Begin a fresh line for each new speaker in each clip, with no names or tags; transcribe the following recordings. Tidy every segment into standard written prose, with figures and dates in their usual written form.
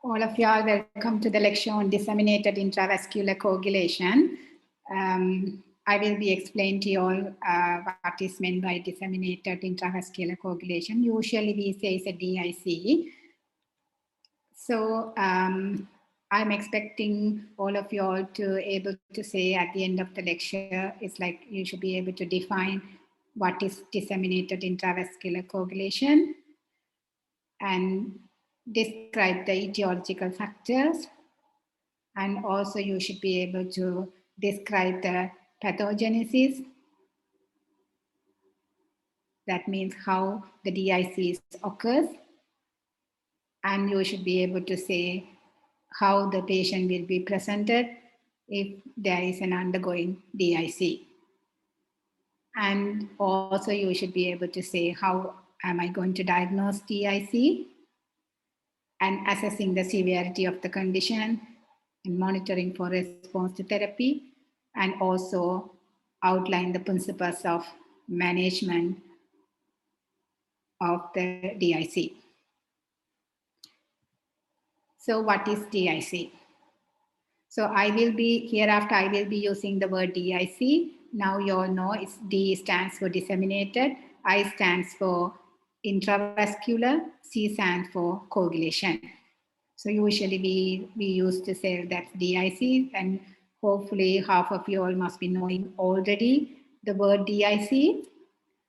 All of y'all, welcome to the lecture on disseminated intravascular coagulation. I will be explaining to you all what is meant by disseminated intravascular coagulation. Usually we say it's a DIC. So I'm expecting all of you all to able to say at the end of the lecture, it's like you should be able to define what is disseminated intravascular coagulation and describe the etiological factors, and also you should be able to describe the pathogenesis. That means how the DIC occurs, and you should be able to say how the patient will be presented if there is an undergoing DIC. And also you should be able to say how am I going to diagnose DIC, and assessing the severity of the condition and monitoring for response to therapy, and also outline the principles of management of the DIC. So what is DIC? So hereafter I will be using the word DIC. Now you all know it's D stands for disseminated, I stands for intravascular, C stands for coagulation. So usually we used to say that's DIC, and hopefully half of you all must be knowing already the word DIC.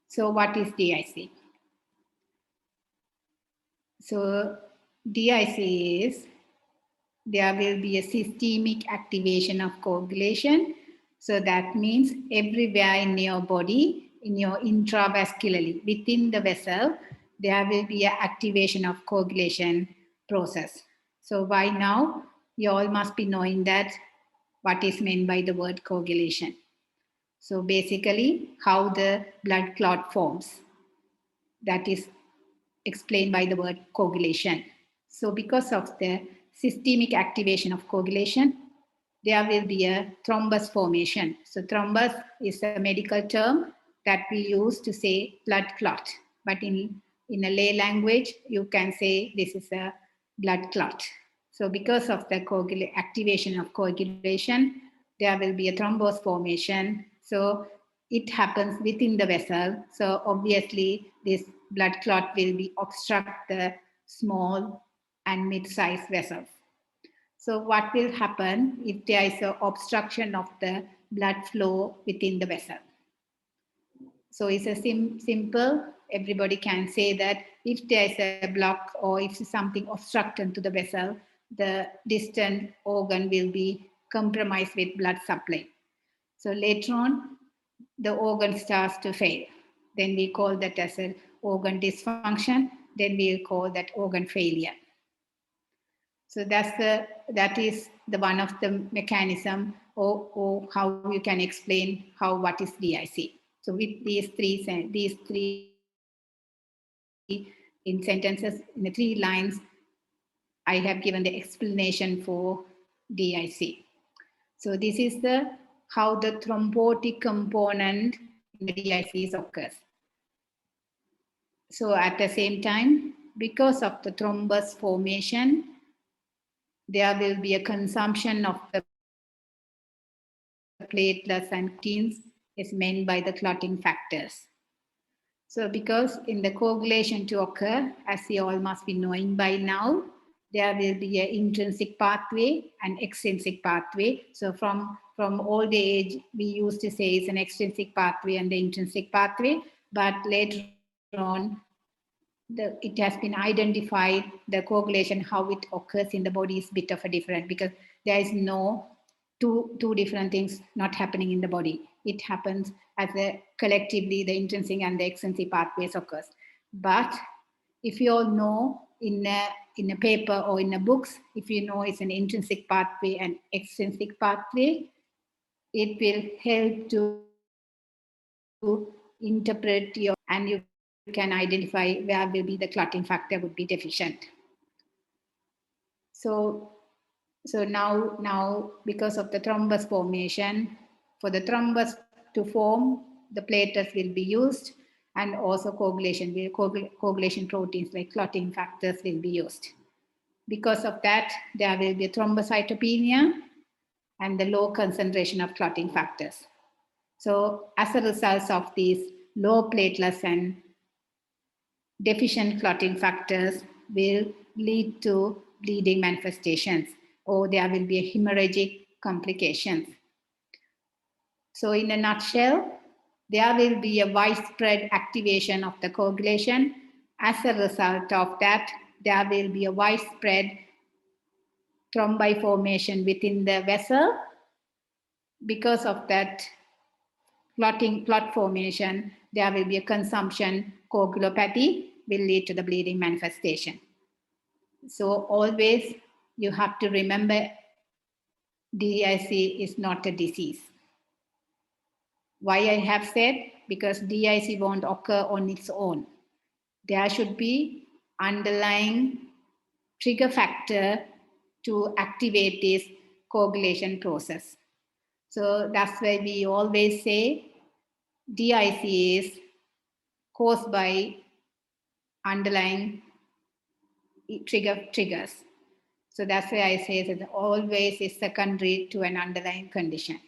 So what is DIC? So DIC is there will be a systemic activation of coagulation. So that means everywhere in your body, in your intravascularly, within the vessel, there will be an activation of coagulation process. So by now, you all must be knowing that what is meant by the word coagulation. So basically, how the blood clot forms. That is explained by the word coagulation. So because of the systemic activation of coagulation, there will be a thrombus formation. So thrombus is a medical term that we use to say blood clot. But in a lay language, you can say this is a blood clot. So because of the activation of coagulation, there will be a thrombus formation. So it happens within the vessel. So obviously this blood clot will be obstruct the small and mid-sized vessels. So what will happen if there is an obstruction of the blood flow within the vessel? So it's a simple, everybody can say that if there is a block or if something obstructed to the vessel, the distant organ will be compromised with blood supply. So later on, the organ starts to fail. Then we call that as an organ dysfunction. Then we'll call that organ failure. So that is the one of the mechanism or how you can explain what is DIC. So with these three in sentences, in the 3 lines, I have given the explanation for DIC. So this is how the thrombotic component in the DICs occurs. So at the same time, because of the thrombus formation, there will be a consumption of the platelets and proteins is meant by the clotting factors. So because in the coagulation to occur, as you all must be knowing by now, there will be an intrinsic pathway and extrinsic pathway. So from old age, we used to say it's an extrinsic pathway and the intrinsic pathway, but later on, it has been identified, the coagulation, how it occurs in the body is a bit of a different, because there is no two different things not happening in the body. It happens as collectively the intrinsic and the extrinsic pathways occurs. But if you all know in a paper or in a books, if you know it's an intrinsic pathway and extrinsic pathway, it will help to interpret and you can identify where will be the clotting factor would be deficient. So now because of the thrombus formation, for the thrombus to form, the platelets will be used, and also coagulation proteins like clotting factors will be used. Because of that, there will be thrombocytopenia and the low concentration of clotting factors. So as a result of these low platelets and deficient clotting factors will lead to bleeding manifestations, or there will be a hemorrhagic complications. So in a nutshell, there will be a widespread activation of the coagulation. As a result of that, there will be a widespread thrombi formation within the vessel. Because of that clot formation, there will be a consumption coagulopathy will lead to the bleeding manifestation. So always you have to remember DIC is not a disease. Why I have said? Because DIC won't occur on its own. There should be underlying trigger factor to activate this coagulation process. So that's why we always say DIC is caused by underlying triggers. So that's why I say that always is secondary to an underlying condition,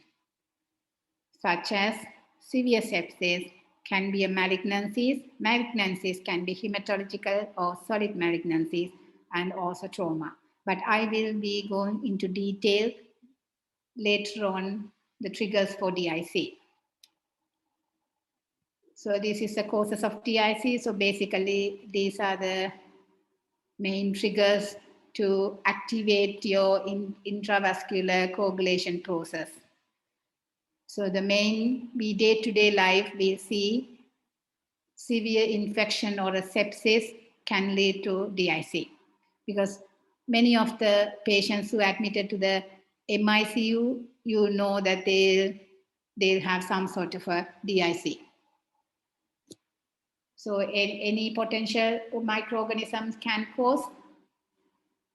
such as severe sepsis can be a malignancies. Malignancies can be hematological or solid malignancies, and also trauma. But I will be going into detail later on the triggers for DIC. So this is the causes of DIC. So basically, these are the main triggers to activate your intravascular coagulation process. So the main day-to-day life, we see severe infection or a sepsis can lead to DIC, because many of the patients who are admitted to the MICU, you know that they'll have some sort of a DIC. So any potential microorganisms can cause,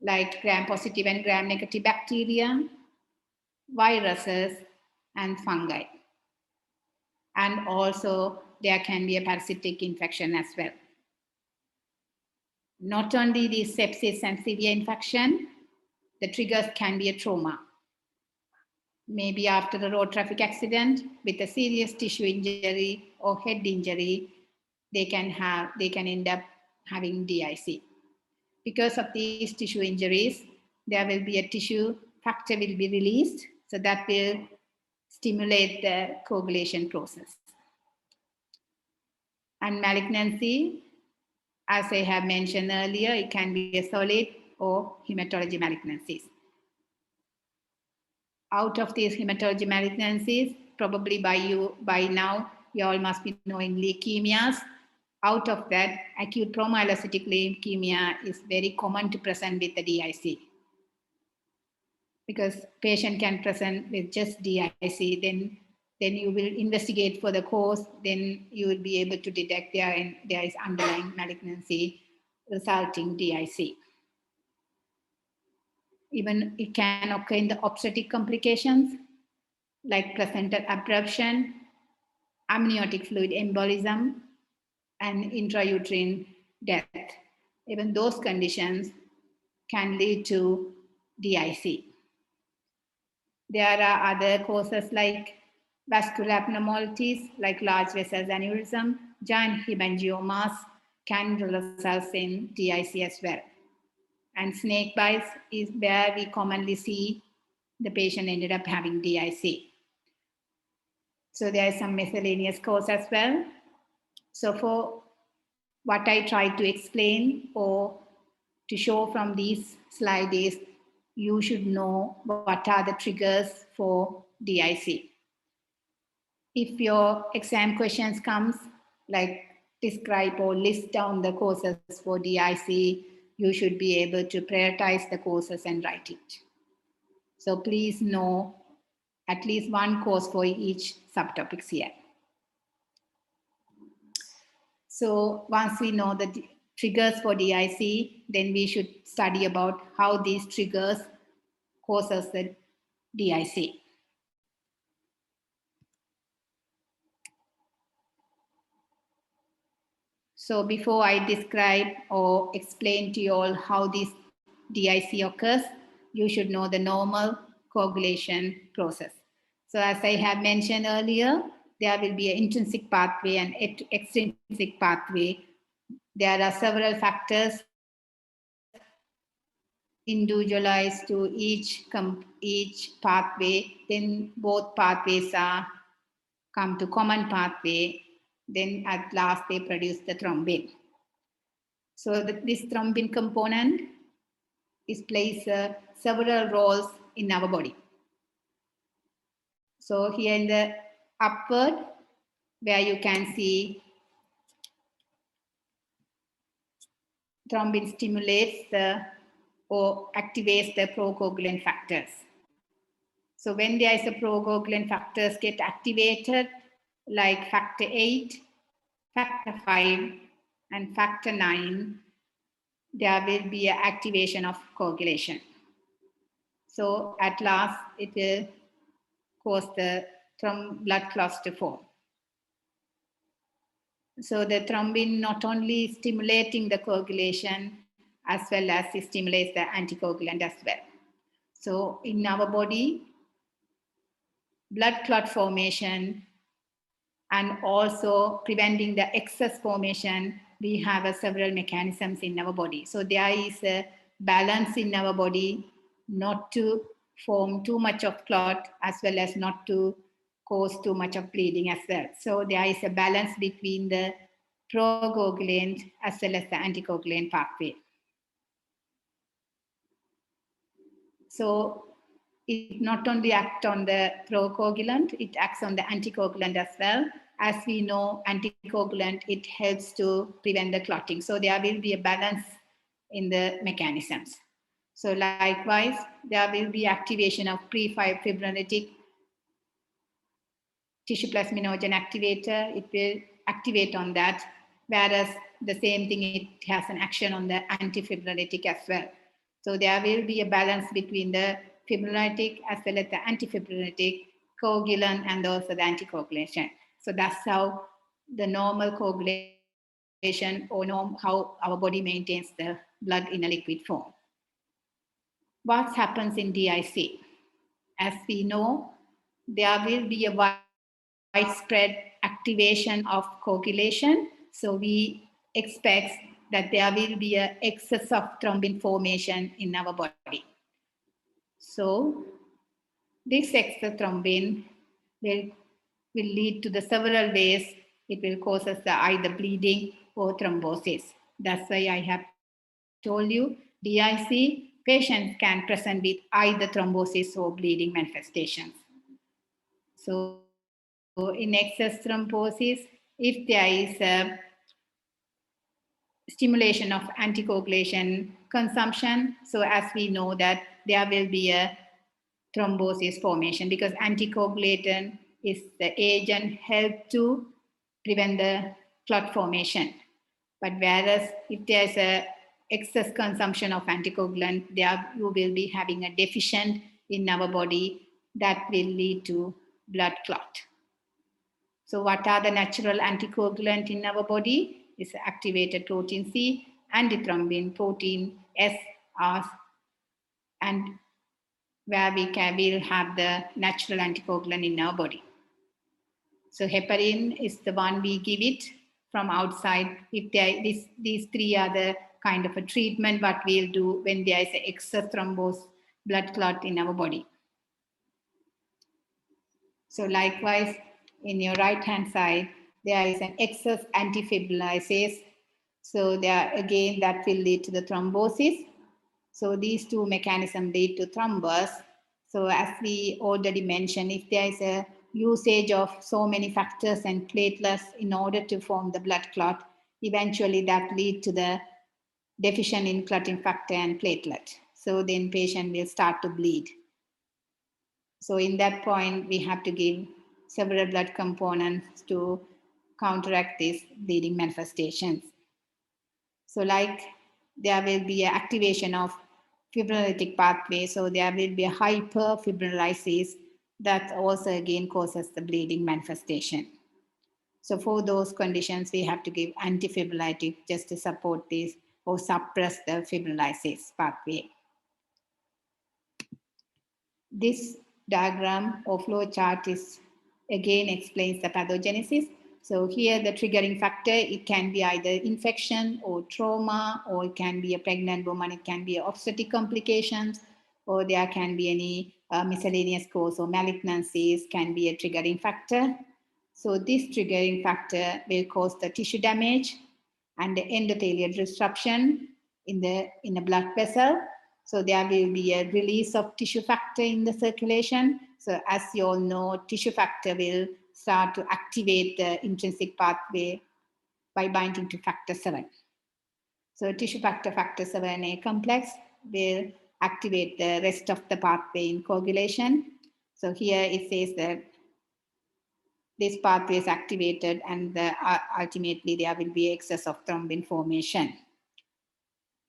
like gram-positive and gram-negative bacteria, viruses, and fungi. And also there can be a parasitic infection as well. Not only the sepsis and severe infection, the triggers can be a trauma. Maybe after a road traffic accident with a serious tissue injury or head injury, they can end up having DIC. Because of these tissue injuries, there will be a tissue factor will be released, so that will stimulate the coagulation process. And malignancy, as I have mentioned earlier, it can be a solid or hematology malignancies. Out of these hematology malignancies, probably by now, you all must be knowing leukemias. Out of that, acute promyelocytic leukemia is very common to present with the DIC. Because patient can present with just DIC, then you will investigate for the cause, then you will be able to detect there is underlying malignancy resulting DIC. Even it can occur in the obstetric complications like placental abruption, amniotic fluid embolism, and intrauterine death. Even those conditions can lead to DIC. There are other causes like vascular abnormalities like large vessels aneurysm, giant hemangiomas can result in DIC as well. And snake bites is where we commonly see the patient ended up having DIC. So there is some miscellaneous cause as well. So for what I try to explain or to show from these slides is you should know what are the triggers for DIC. If your exam questions comes like describe or list down the causes for DIC, you should be able to prioritize the causes and write it. So please know at least one cause for each subtopics here. So once we know the triggers for DIC, then we should study about how these triggers causes the DIC. So before I describe or explain to you all how these DIC occurs, you should know the normal coagulation process. So as I have mentioned earlier, there will be an intrinsic pathway and extrinsic pathway. There are several factors individualized to each pathway. Then both pathways come to common pathway. Then at last they produce the thrombin. So this thrombin component plays several roles in our body. So here in the upward, where you can see thrombin stimulates or activates the procoagulant factors. So when there is a procoagulant factors get activated, like factor 8, factor 5, and factor 9, there will be an activation of coagulation. So at last, it will cause the blood clots to form. So the thrombin not only stimulating the coagulation, as well as it stimulates the anticoagulant as well. So in our body, blood clot formation and also preventing the excess formation, we have several mechanisms in our body. So there is a balance in our body not to form too much of clot as well as not to cause too much of bleeding as well. So there is a balance between the procoagulant as well as the anticoagulant pathway. So it not only acts on the procoagulant, it acts on the anticoagulant as well. As we know, anticoagulant, it helps to prevent the clotting. So there will be a balance in the mechanisms. So likewise, there will be activation of pre-fibrinolytic tissue plasminogen activator. It will activate on that, whereas the same thing, it has an action on the antifibrinolytic as well. So there will be a balance between the fibrinolytic as well as the antifibrinolytic, coagulant, and also the anticoagulation. So that's how the normal coagulation or how our body maintains the blood in a liquid form. What happens in DIC? As we know, there will be a widespread activation of coagulation. So we expect that there will be an excess of thrombin formation in our body. So this excess thrombin will lead to the several ways. It will cause us either bleeding or thrombosis. That's why I have told you, DIC patients can present with either thrombosis or bleeding manifestations. So in excess thrombosis, if there is a stimulation of anticoagulation consumption, so as we know that there will be a thrombosis formation because anticoagulant is the agent help to prevent the clot formation. But whereas if there is a excess consumption of anticoagulant, there you will be having a deficient in our body that will lead to blood clot. So what are the natural anticoagulant in our body? Is activated protein C, antithrombin, protein S, R, and where will have the natural anticoagulant in our body. So heparin is the one we give it from outside. If these three are the kind of a treatment what we'll do when there is an excess thrombose blood clot in our body. So likewise, in your right hand side, there is an excess antifibrinolysis. So there again, that will lead to the thrombosis. So these two mechanisms lead to thrombus. So as we already mentioned, if there is a usage of so many factors and platelets in order to form the blood clot, eventually that lead to the deficient in clotting factor and platelet. So then patient will start to bleed. So in that point, we have to give several blood components to counteract these bleeding manifestations. So like there will be an activation of fibrinolytic pathway. So there will be a hyperfibrinolysis that also again causes the bleeding manifestation. So for those conditions, we have to give antifibrinolytic just to support this or suppress the fibrinolysis pathway. This diagram or flow chart is again explains the pathogenesis. So here the triggering factor, it can be either infection or trauma, or it can be a pregnant woman, it can be obstetric complications, or there can be any miscellaneous cause or malignancies can be a triggering factor. So this triggering factor will cause the tissue damage and the endothelial disruption in a blood vessel. So there will be a release of tissue factor in the circulation. So as you all know, tissue factor will start to activate the intrinsic pathway by binding to factor 7. So tissue factor, factor 7A complex will activate the rest of the pathway in coagulation. So here it says that this pathway is activated and ultimately there will be excess of thrombin formation.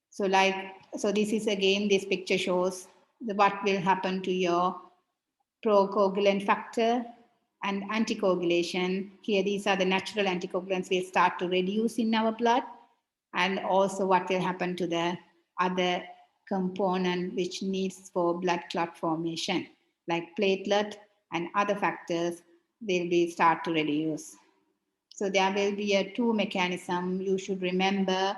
So this is again, this picture shows what will happen to your procoagulant factor and anticoagulation. Here, these are the natural anticoagulants will start to reduce in our blood, and also what will happen to the other component which needs for blood clot formation, like platelet and other factors will be start to reduce. So there will be a two mechanism you should remember.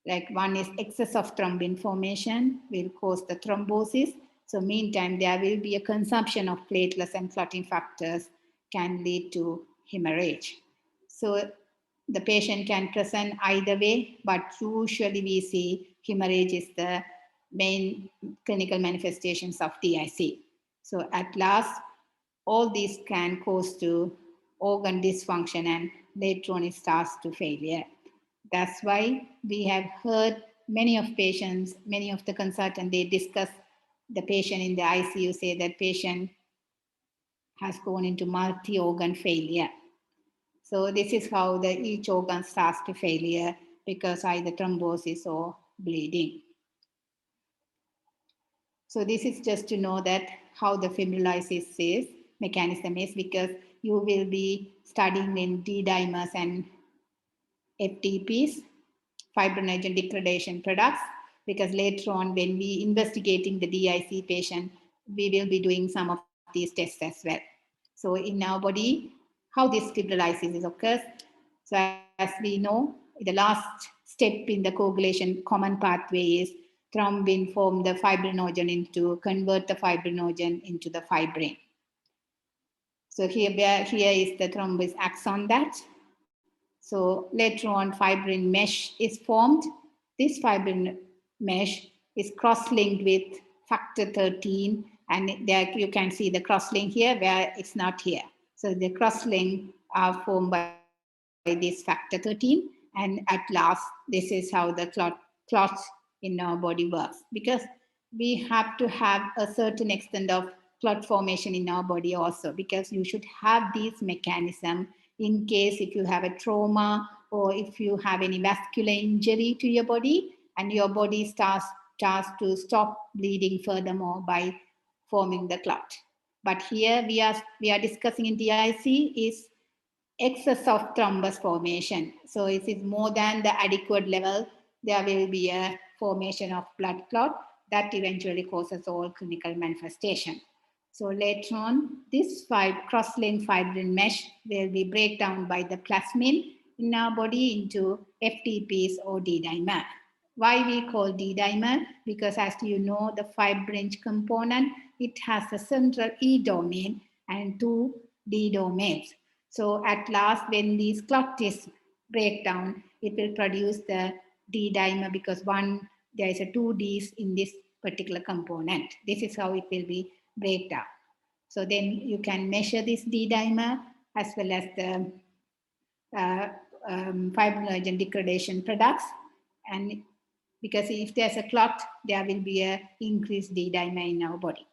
Like one is excess of thrombin formation will cause the thrombosis. So meantime, there will be a consumption of platelets and clotting factors can lead to hemorrhage. So the patient can present either way, but usually we see hemorrhage is the main clinical manifestations of DIC. So at last, all these can cause to organ dysfunction and later on it starts to failure. That's why we have heard many of patients, many of the consultants, they discuss the patient in the ICU say that patient has gone into multi-organ failure. So this is how each organ starts to failure because either thrombosis or bleeding. So this is just to know that how the fibrinolysis is, mechanism is, because you will be studying in D-dimers and FTPs, fibrinogen degradation products, because later on when we investigating the DIC patient, we will be doing some of these tests as well. So in our body, how this fibrinolysis occurs. So as we know, the last step in the coagulation common pathway is thrombin form the fibrinogen into, convert the fibrinogen into the fibrin. So here is the thrombus acts on that. So later on, fibrin mesh is formed. This fibrin mesh is cross-linked with factor 13, and there you can see the cross-link here where it's not here. So the cross-link are formed by this factor 13, and at last, this is how the clots in our body works, because we have to have a certain extent of clot formation in our body also, because you should have these mechanism in case if you have a trauma or if you have any vascular injury to your body and your body starts to stop bleeding furthermore by forming the clot. But here we are discussing in DIC is excess of thrombus formation. So it is more than the adequate level, there will be a formation of blood clot that eventually causes all clinical manifestation. So later on, this cross-linked fibrin mesh will be break down by the plasmin in our body into FTPs or D-dimer. Why we call D-dimer? Because as you know, the fibrin component, it has a central E domain and two D domains. So at last, when these clot is break down, it will produce the D-dimer because there is a two Ds in this particular component. This is how it will be break down. So then you can measure this D-dimer as well as the fibrinogen degradation products. And because if there's a clot, there will be an increased D-dimer in our body.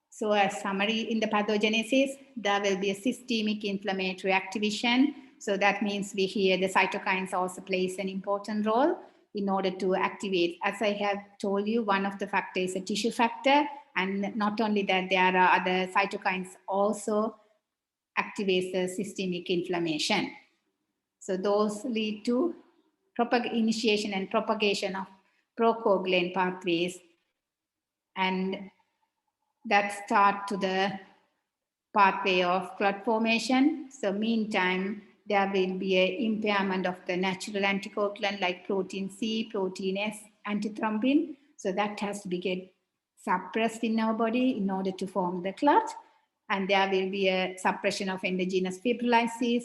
So as summary in the pathogenesis, there will be a systemic inflammatory activation. So that means we hear the cytokines also plays an important role in order to activate. As I have told you, one of the factors is a tissue factor. And not only that, there are other cytokines also activate the systemic inflammation. So those lead to initiation and propagation of procoagulant pathways and that start to the pathway of clot formation. So meantime, there will be an impairment of the natural anticoagulant like protein C, protein S, antithrombin. So that has to be get suppressed in our body in order to form the clot. And there will be a suppression of endogenous fibrinolysis,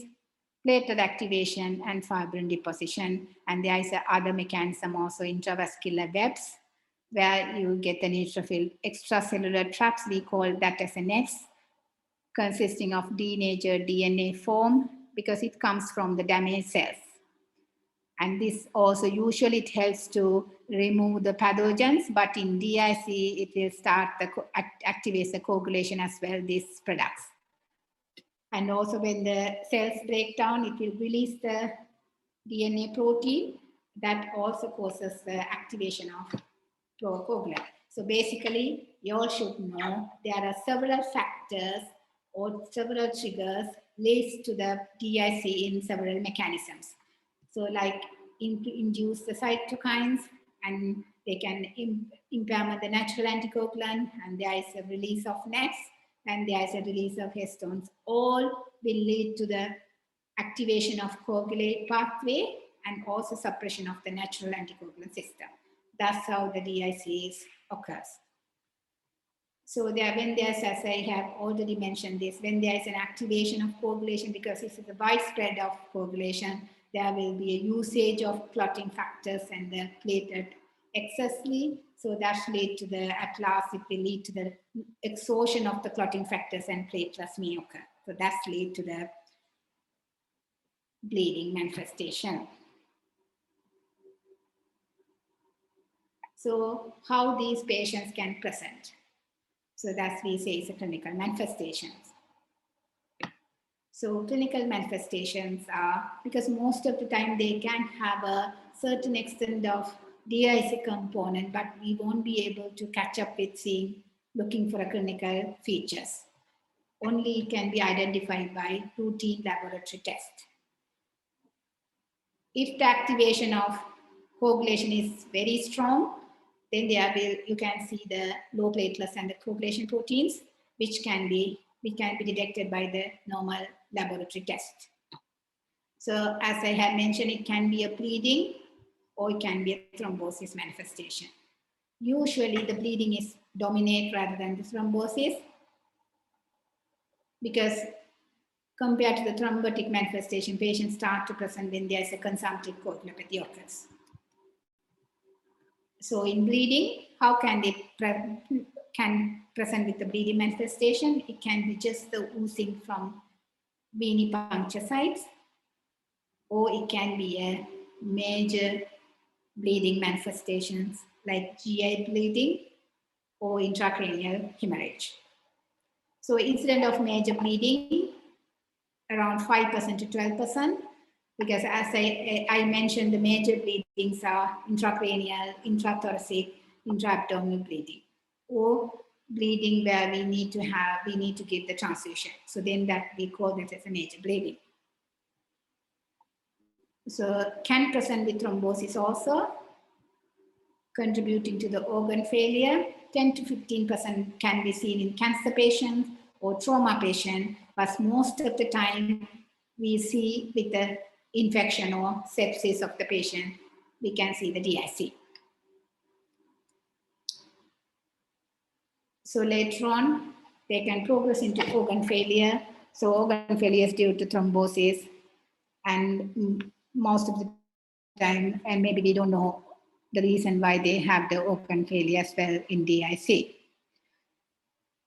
platelet activation, and fibrin deposition. And there is other mechanism also, intravascular webs, where you get an extracellular traps. We call that as an X, consisting of denatured DNA form because it comes from the damaged cells. And this also usually it helps to remove the pathogens, but in DIC it will start the activates the coagulation as well, these products. And also when the cells break down, it will release the DNA protein that also causes the activation of coagulant. So basically, you all should know there are several factors or several triggers leads to the DIC in several mechanisms. So like induce the cytokines, and they can impair the natural anticoagulant, and there is a release of NETs, and there is a release of histones. All will lead to the activation of coagulate pathway and also suppression of the natural anticoagulant system. That's how the DIC occurs. So there, when there's, as I have already mentioned this, when there is an activation of coagulation, because this is a widespread of coagulation, there will be a usage of clotting factors and the platelet excessively. So that lead to the, at last, it will lead to the exhaustion of the clotting factors and platelets may occur. So that's lead to the bleeding manifestation. So how these patients can present? So that's we say is a clinical manifestations. So clinical manifestations are, because most of the time they can have a certain extent of DIC component, but we won't be able to catch up with seeing, looking for a clinical features. Only it can be identified by routine laboratory test. If the activation of coagulation is very strong, then there will, you can see the low platelets and the coagulation proteins, which can be detected by the normal laboratory test. So as I have mentioned, it can be a bleeding or it can be a thrombosis manifestation. Usually the bleeding is dominate rather than the thrombosis, because compared to the thrombotic manifestation, patients start to present when there is a consumptive coagulopathy occurs. So in bleeding, how can they present with the bleeding manifestation? It can be just the oozing from venipuncture sites, or it can be a major bleeding manifestations like GI bleeding or intracranial hemorrhage. So incident of major bleeding around 5% to 12%. Because as I mentioned, the major bleedings are intracranial, intrathoracic, intraabdominal bleeding, or bleeding where we need to give the transfusion. So then that we call that as a major bleeding. So can present with thrombosis also, contributing to the organ failure. 10 to 15% can be seen in cancer patients or trauma patients, but most of the time we see with the infection or sepsis of the patient, we can see the DIC. So later on, they can progress into organ failure. So organ failure is due to thrombosis, and most of the time, and maybe we don't know the reason why they have the organ failure as well in DIC.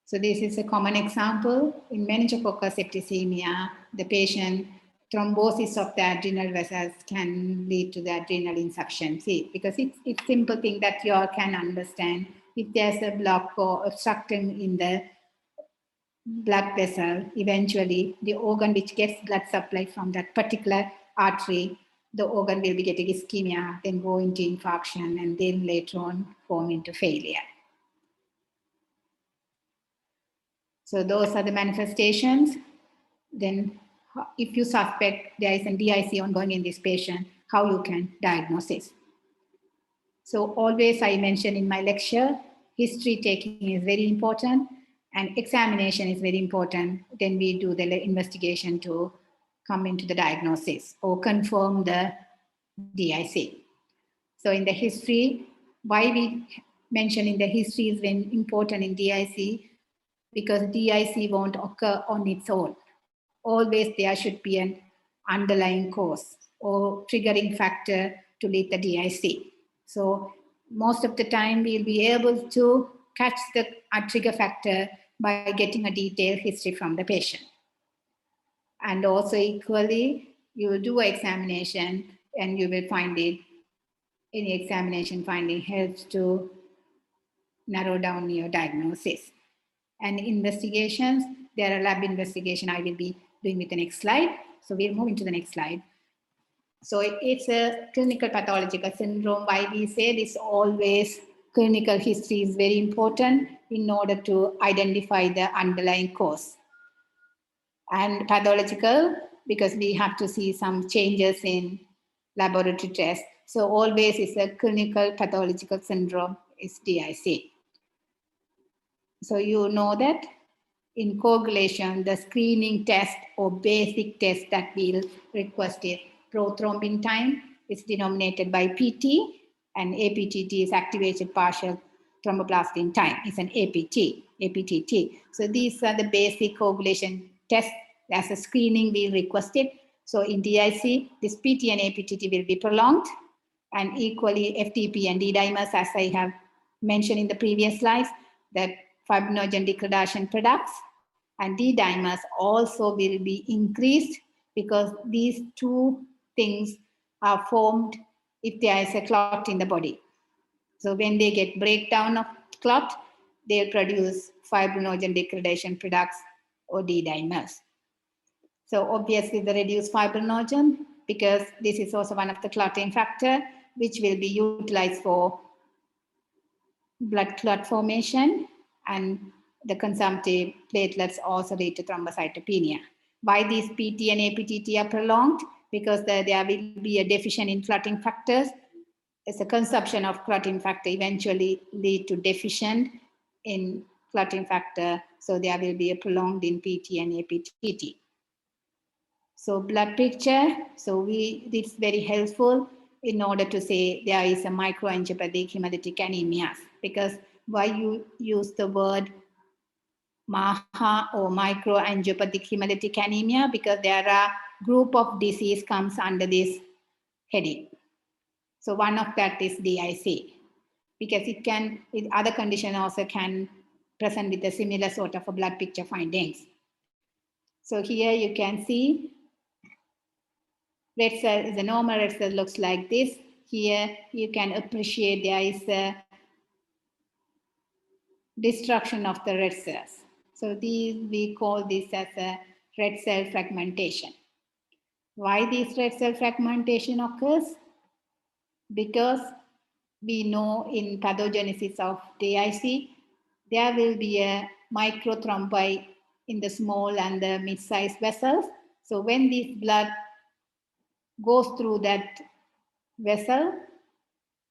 So this is a common example. In meningococcus septicemia, the patient thrombosis of the adrenal vessels can lead to the adrenal insufficiency, because it's simple thing that you all can understand. If there's a block or obstruction in the blood vessel, eventually the organ which gets blood supply from that particular artery, the organ will be getting ischemia, then go into infarction, and then later on form into failure. So those are the manifestations. Then if you suspect there is a DIC ongoing in this patient, how you can diagnose it. So always I mention in my lecture, history taking is very important, and examination is very important. Then we do the investigation to come into the diagnosis or confirm the DIC. So in the history, why we mention in the history is very important in DIC, because DIC won't occur on its own. Always there should be an underlying cause or triggering factor to lead the DIC. So most of the time we'll be able to catch the trigger factor by getting a detailed history from the patient. And also equally, you will do an examination and you will find it, any examination finding helps to narrow down your diagnosis. And investigations, there are lab investigation I will be doing with the next slide. So we'll move into the next slide. So it's a clinical pathological syndrome. Why we say this always clinical history is very important in order to identify the underlying cause. And pathological, because we have to see some changes in laboratory tests. So always it's a clinical pathological syndrome is DIC. So you know that in coagulation, the screening test or basic test that we'll request is prothrombin time. It's denominated by PT, and APTT is activated partial thromboplastin time. It's an APTT. So these are the basic coagulation tests. As a screening, we requested. So in DIC, this PT and APTT will be prolonged, and equally FTP and D-dimers, as I have mentioned in the previous slides, that fibrinogen degradation products and D-dimers also will be increased, because these two things are formed if there is a clot in the body. So when they get breakdown of clot, they'll produce fibrinogen degradation products or D-dimers. So obviously the reduced fibrinogen, because this is also one of the clotting factor, which will be utilized for blood clot formation, and the consumptive platelets also lead to thrombocytopenia. Why these PT and APTT are prolonged? Because there will be a deficient in clotting factors. It's a consumption of clotting factor eventually lead to deficient in clotting factor. So there will be a prolonged in PT and APTT. So blood picture, so this is very helpful in order to say there is a microangiopathic hemolytic anemia, because why you use the word MAHA or microangiopathic hemolytic anemia, because there are group of disease comes under this heading. So one of that is DIC, because it can, with other condition also can present with a similar sort of a blood picture findings. So here you can see red cell is a normal red cell, looks like this. Here you can appreciate there is a destruction of the red cells. So we call this as a red cell fragmentation. Why this red cell fragmentation occurs? Because we know in pathogenesis of DIC, there will be a microthrombi in the small and the mid-sized vessels. So when this blood goes through that vessel,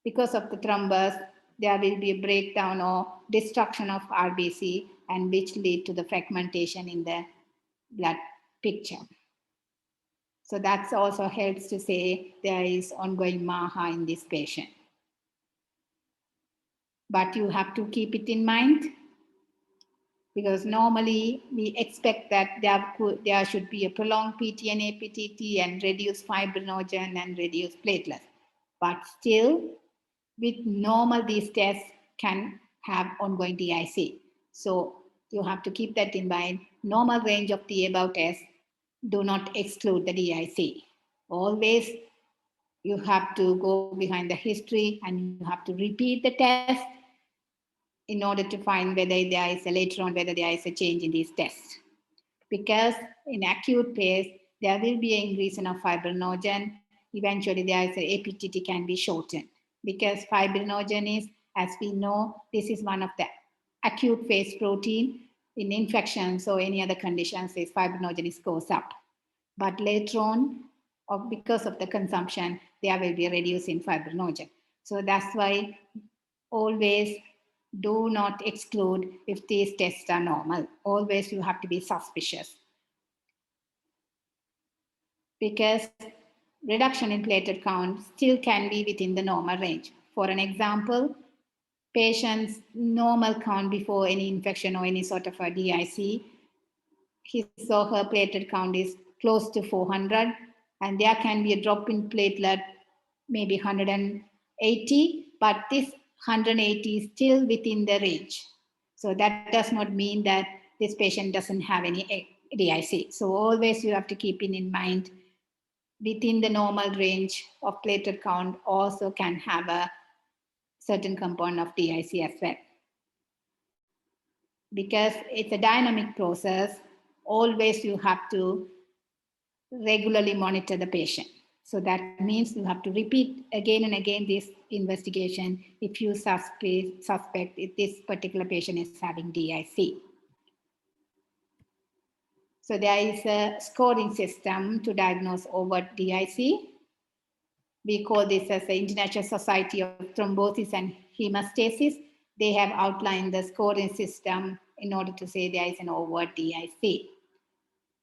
because of the thrombus, there will be a breakdown or destruction of RBC, and which lead to the fragmentation in the blood picture. So that also helps to say there is ongoing MAHA in this patient. But you have to keep it in mind, because normally we expect that there should be a prolonged PT and APTT and reduced fibrinogen and reduced platelets. But still, with normal, these tests can have ongoing DIC. So you have to keep that in mind. Normal range of the above tests do not exclude the DIC. Always you have to go behind the history and you have to repeat the test in order to find whether there is later on, whether there is a change in these tests. Because in acute phase, there will be an increase of fibrinogen. Eventually there is a APTT can be shortened, because fibrinogen is, as we know, this is one of the acute phase protein in infections or any other conditions, is fibrinogen goes up. But later on, because of the consumption, there will be a reduce in fibrinogen. So that's why always Do not exclude if these tests are normal. Always you have to be suspicious, because reduction in platelet count still can be within the normal range. For an example, patient's normal count before any infection or any sort of a DIC, his or her platelet count is close to 400, and there can be a drop in platelet, maybe 180, but this 180 is still within the range. So that does not mean that this patient doesn't have any DIC. So always you have to keep in mind, within the normal range of platelet count also can have a certain component of DIC as well. Because it's a dynamic process, always you have to regularly monitor the patient. So that means you have to repeat again and again this investigation if you suspect if this particular patient is having DIC. So there is a scoring system to diagnose overt DIC. We call this as the International Society of Thrombosis and Hemostasis. They have outlined the scoring system in order to say there is an overt DIC.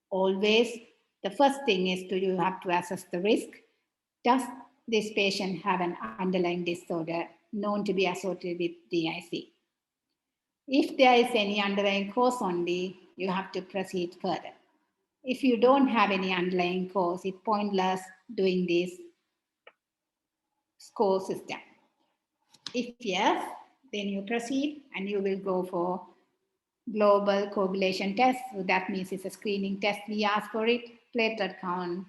Always, the first thing is you have to assess the risk. Does this patient have an underlying disorder known to be associated with DIC? If there is any underlying cause only, you have to proceed further. If you don't have any underlying cause, it's pointless doing this score system. If yes, then you proceed and you will go for global coagulation test. So that means it's a screening test. We ask for it, platelet count,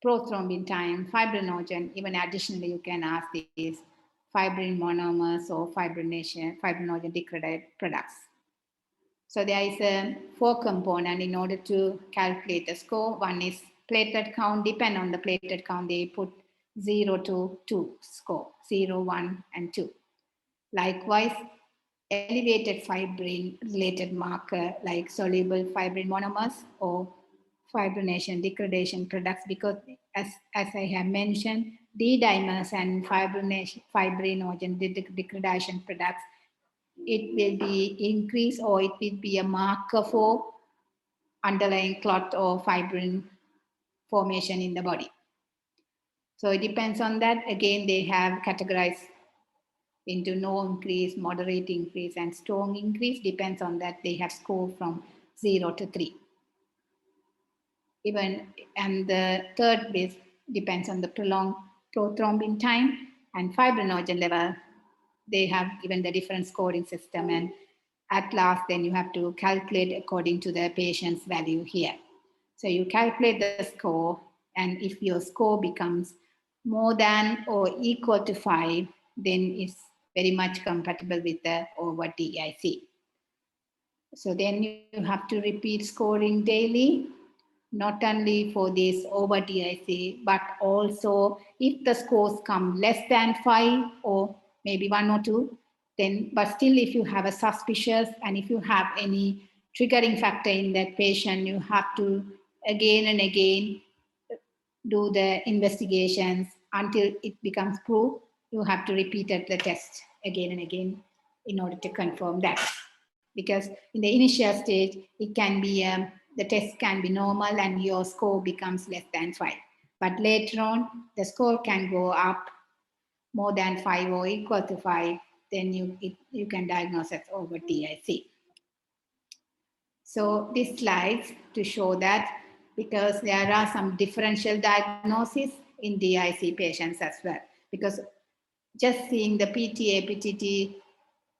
prothrombin time, fibrinogen. Even additionally, you can ask these fibrin monomers or fibrinogen degraded products. So there is a 4 component in order to calculate the score. One is platelet count. Depend on the platelet count, they put 0 to 2 score, 0, 1, and 2. Likewise, elevated fibrin-related marker like soluble fibrin monomers or fibrinogen degradation products, because as I have mentioned, D-dimers and fibrinogen degradation products, it will be increased or it will be a marker for underlying clot or fibrin formation in the body. So it depends on that. Again, they have categorized into no increase, moderate increase, and strong increase. Depends on that. They have scored from 0 to 3. And the third base depends on the prolonged prothrombin time and fibrinogen level. They have given the different scoring system, and at last then you have to calculate according to the patient's value here. So you calculate the score, and if your score becomes more than or equal to 5, then it's very much compatible with the overt DIC. So then you have to repeat scoring daily, not only for this overt DIC, but also if the scores come less than 5 or maybe 1 or 2, then, but still if you have a suspicious and if you have any triggering factor in that patient, you have to again and again do the investigations until it becomes proof. You have to repeat the test again and again in order to confirm that. Because in the initial stage, it can be, the test can be normal and your score becomes less than 5. But later on, the score can go up more than 5 or equal to 5, then you can diagnose as overt DIC. So this slides to show that, because there are some differential diagnoses in DIC patients as well. Because just seeing the PTA, PTT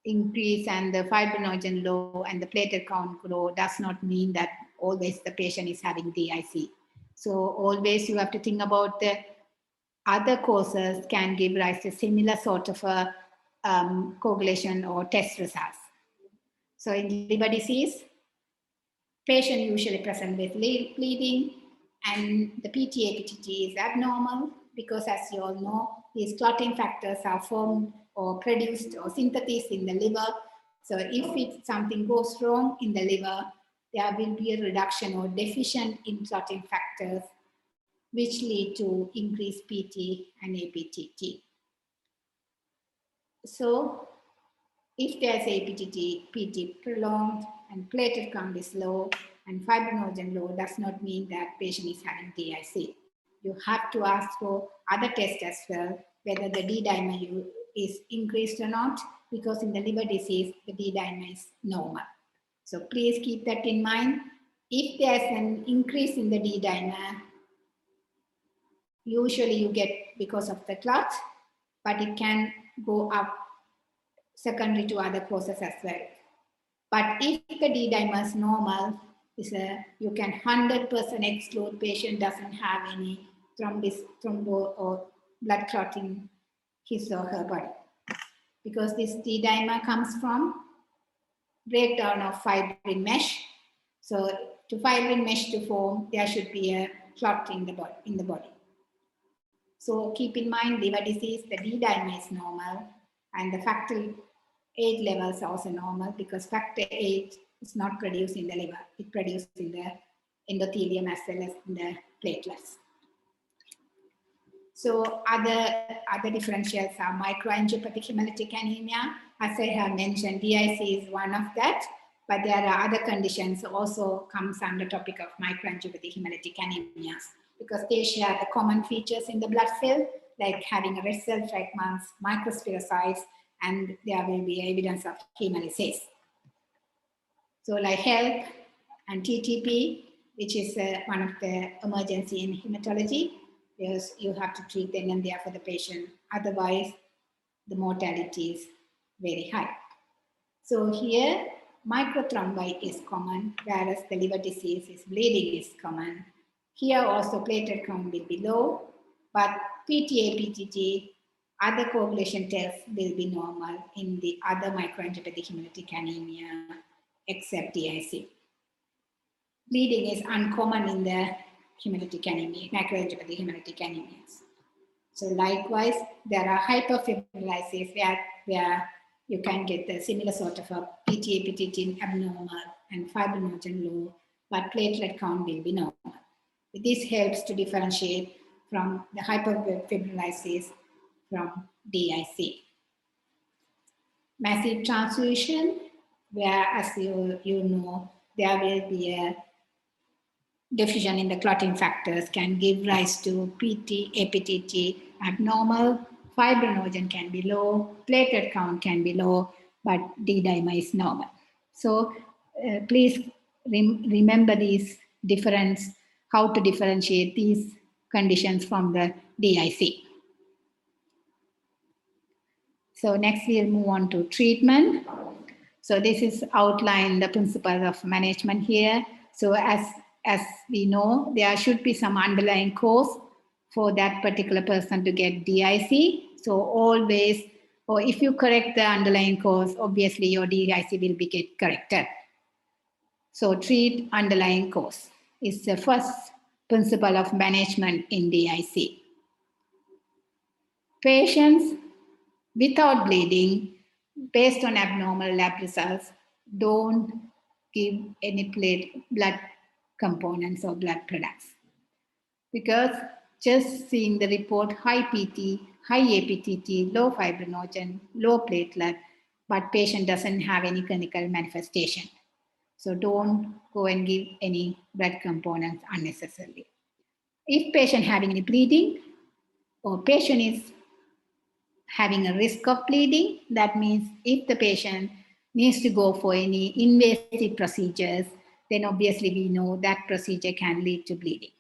increase and the fibrinogen low and the platelet count low does not mean that always the patient is having DIC. So always you have to think about the other causes can give rise to similar sort of a coagulation or test results. So in liver disease, patient usually present with bleeding, and the PTA, PTT is abnormal because, as you all know, these clotting factors are formed or produced or synthesized in the liver. So if something goes wrong in the liver, there will be a reduction or deficient in clotting factors, which lead to increased PT and APTT. So If there's APTT, PT prolonged and platelet count is low and fibrinogen low, does not mean that patient is having DIC. You have to ask for other tests as well, whether the D dimer is increased or not, because in the liver disease, the D dimer is normal. So please keep that in mind. If there's an increase in the D dimer, usually you get because of the clot, but it can go up secondary to other causes as well. But if the D dimer is normal, you can 100% exclude patient doesn't have any thrombo or blood clotting his or her body. Because this D dimer comes from breakdown of fibrin mesh. So to fibrin mesh to form, there should be a clot in the body. So keep in mind, liver disease, the D dimer is normal, and the factor VIII levels are also normal, because factor VIII is not produced in the liver. It produced in the endothelium as well as in the platelets. So other differentials are microangiopathic hemolytic anemia. As I have mentioned, DIC is one of that, but there are other conditions also comes under topic of microangiopathic hemolytic anemias, because they share the common features in the blood cell, like having red cell fragments, microspherocytes, and there will be evidence of hemolysis. So like HELP and TTP, which is one of the emergency in hematology, because you have to treat them and there for the patient. Otherwise, the mortality is very high. So here, microthrombi is common, whereas the liver disease is bleeding is common. Here also platelet count will be low, but PTA, PTT, other coagulation tests will be normal in the other microangiopathic hemolytic anemia, except DIC. Bleeding is uncommon in the hemolytic anemia, macroangiopathic hemolytic anemias. So likewise, there are hyperfibrinolysis where you can get the similar sort of a PTA, PTT abnormal and fibrinogen low, but platelet count will be normal. This helps to differentiate from the hyperfibrinolysis from DIC. Massive transfusion, where as you know, there will be a deficient in the clotting factors can give rise to PT, APTT abnormal, fibrinogen can be low, platelet count can be low, but D dimer is normal. So please remember these difference, how to differentiate these conditions from the DIC. So next we'll move on to treatment. So this is outline the principles of management here. So as we know, there should be some underlying cause for that particular person to get DIC. So always, or if you correct the underlying cause, obviously your DIC will be get corrected. So treat underlying cause is the first principle of management in DIC. Patients without bleeding, based on abnormal lab results, don't give any blood components or blood products. Because just seeing the report, high PT, high APTT, low fibrinogen, low platelet, but patient doesn't have any clinical manifestation. So don't go and give any blood components unnecessarily. If patient having any bleeding or patient is having a risk of bleeding, that means if the patient needs to go for any invasive procedures, then obviously we know that procedure can lead to bleeding.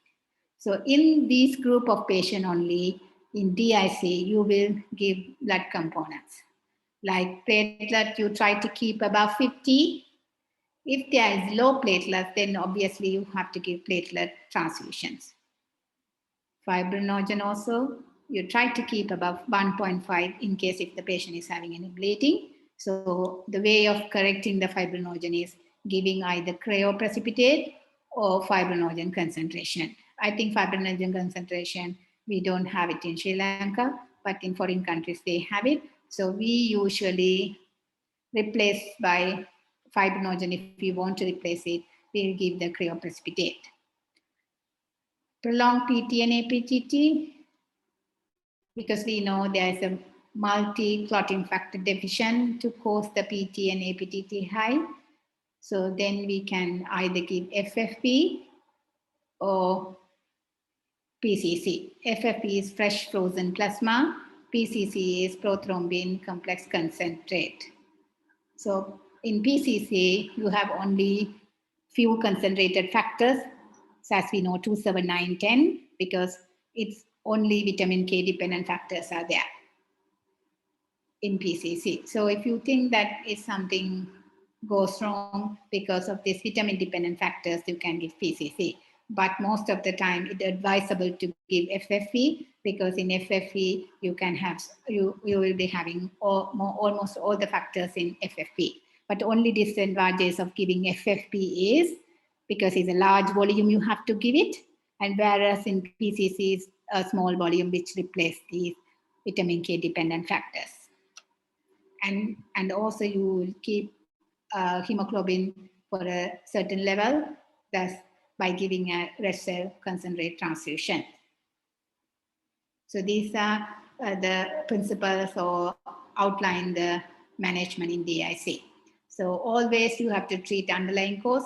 So in this group of patient only, in DIC, you will give blood components. Like platelet, you try to keep above 50. If there is low platelet, then obviously you have to give platelet transfusions. Fibrinogen also, you try to keep above 1.5 in case if the patient is having any bleeding. So the way of correcting the fibrinogen is giving either cryoprecipitate or fibrinogen concentration. I think fibrinogen concentration, we don't have it in Sri Lanka, but in foreign countries they have it. So we usually replace by fibrinogen. If we want to replace it, we'll give the cryoprecipitate. Prolonged PT and APTT, because we know there is a multi-clotting factor deficient to cause the PT and petechiae. So then we can either give FFP or PCC. FFP is fresh frozen plasma. PCC is prothrombin complex concentrate. So in PCC, you have only few concentrated factors, so as we know 2, 7, 9, 10, because it's only vitamin K dependent factors are there in PCC. So if you think that is something goes wrong because of these vitamin dependent factors, you can give PCC. But most of the time it's advisable to give FFP, because in FFP you can have, you will be having almost all the factors in FFP. But only disadvantage of giving FFP is because it's a large volume you have to give it, and whereas in PCC is a small volume which replaces these vitamin K dependent factors. And also you will keep hemoglobin for a certain level, thus by giving a red cell concentrate transfusion. So these are the principles or outline the management in DIC. So always you have to treat underlying cause,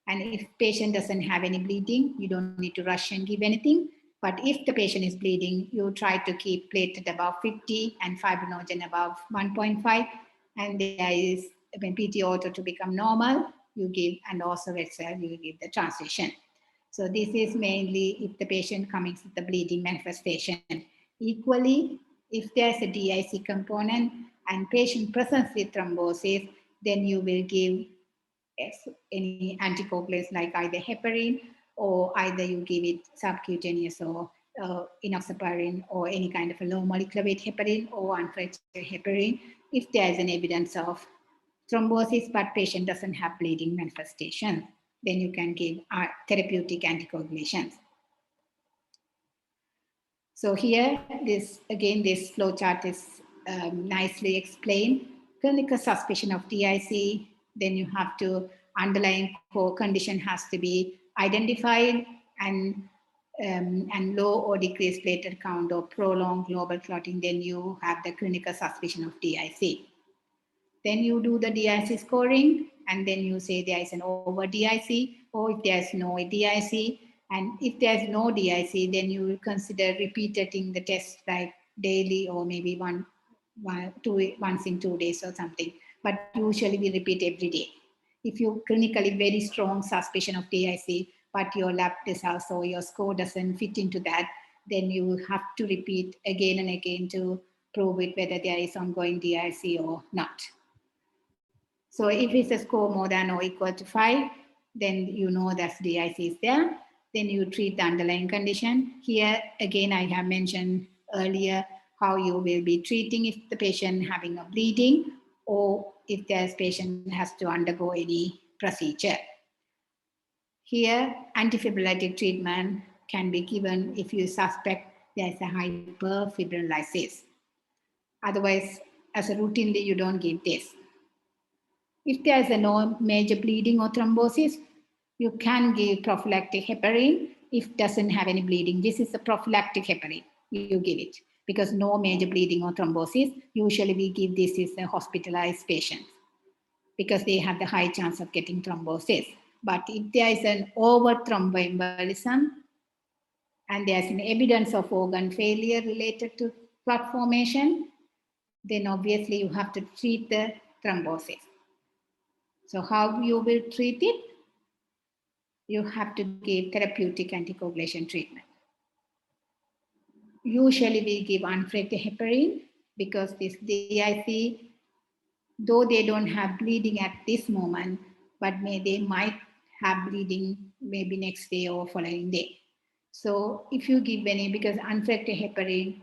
and if patient doesn't have any bleeding, you don't need to rush and give anything. But if the patient is bleeding, you try to keep platelet above 50 and fibrinogen above 1.5, and there is, when PT auto to become normal, you give, and also red cell, you give the transfusion. So this is mainly if the patient comes with the bleeding manifestation. Equally, if there's a DIC component and patient presents with thrombosis, then you will give any anticoagulants like either heparin, or either you give it subcutaneous or enoxaparin, or any kind of a low molecular weight heparin or unfractured heparin if there is an evidence of thrombosis but patient doesn't have bleeding manifestation. Then you can give therapeutic anticoagulations. So here, this flow chart is nicely explained. Clinical suspicion of DIC, then you have to, underlying condition has to be identified, and low or decreased platelet count or prolonged global clotting, then you have the clinical suspicion of DIC. Then you do the DIC scoring, and then you say there is an over DIC, or if there is no DIC. And if there's no DIC, then you will consider repeating the test like daily, or maybe once in 2 days or something. But usually we repeat every day. If you clinically very strong suspicion of DIC, but your lab results or your score doesn't fit into that, then you have to repeat again and again to prove it whether there is ongoing DIC or not. So if it's a score more than or equal to 5, then you know that DIC is there. Then you treat the underlying condition. Here, again, I have mentioned earlier how you will be treating if the patient having a bleeding, or if there's patient has to undergo any procedure. Here, antifibrillatory treatment can be given if you suspect there's a hyperfibrinolysis. Otherwise, as a routinely, you don't give this. If there's no major bleeding or thrombosis, you can give prophylactic heparin if it doesn't have any bleeding. This is a prophylactic heparin, you give it. Because no major bleeding or thrombosis, usually we give this in the hospitalized patients because they have the high chance of getting thrombosis. But if there is an over thromboembolism and there's an evidence of organ failure related to clot formation, then obviously you have to treat the thrombosis. So how you will treat it? You have to give therapeutic anticoagulation treatment. Usually we give unfractured heparin because this DIC, though they don't have bleeding at this moment, but they might have bleeding maybe next day or following day. So if you give any, because unfractured heparin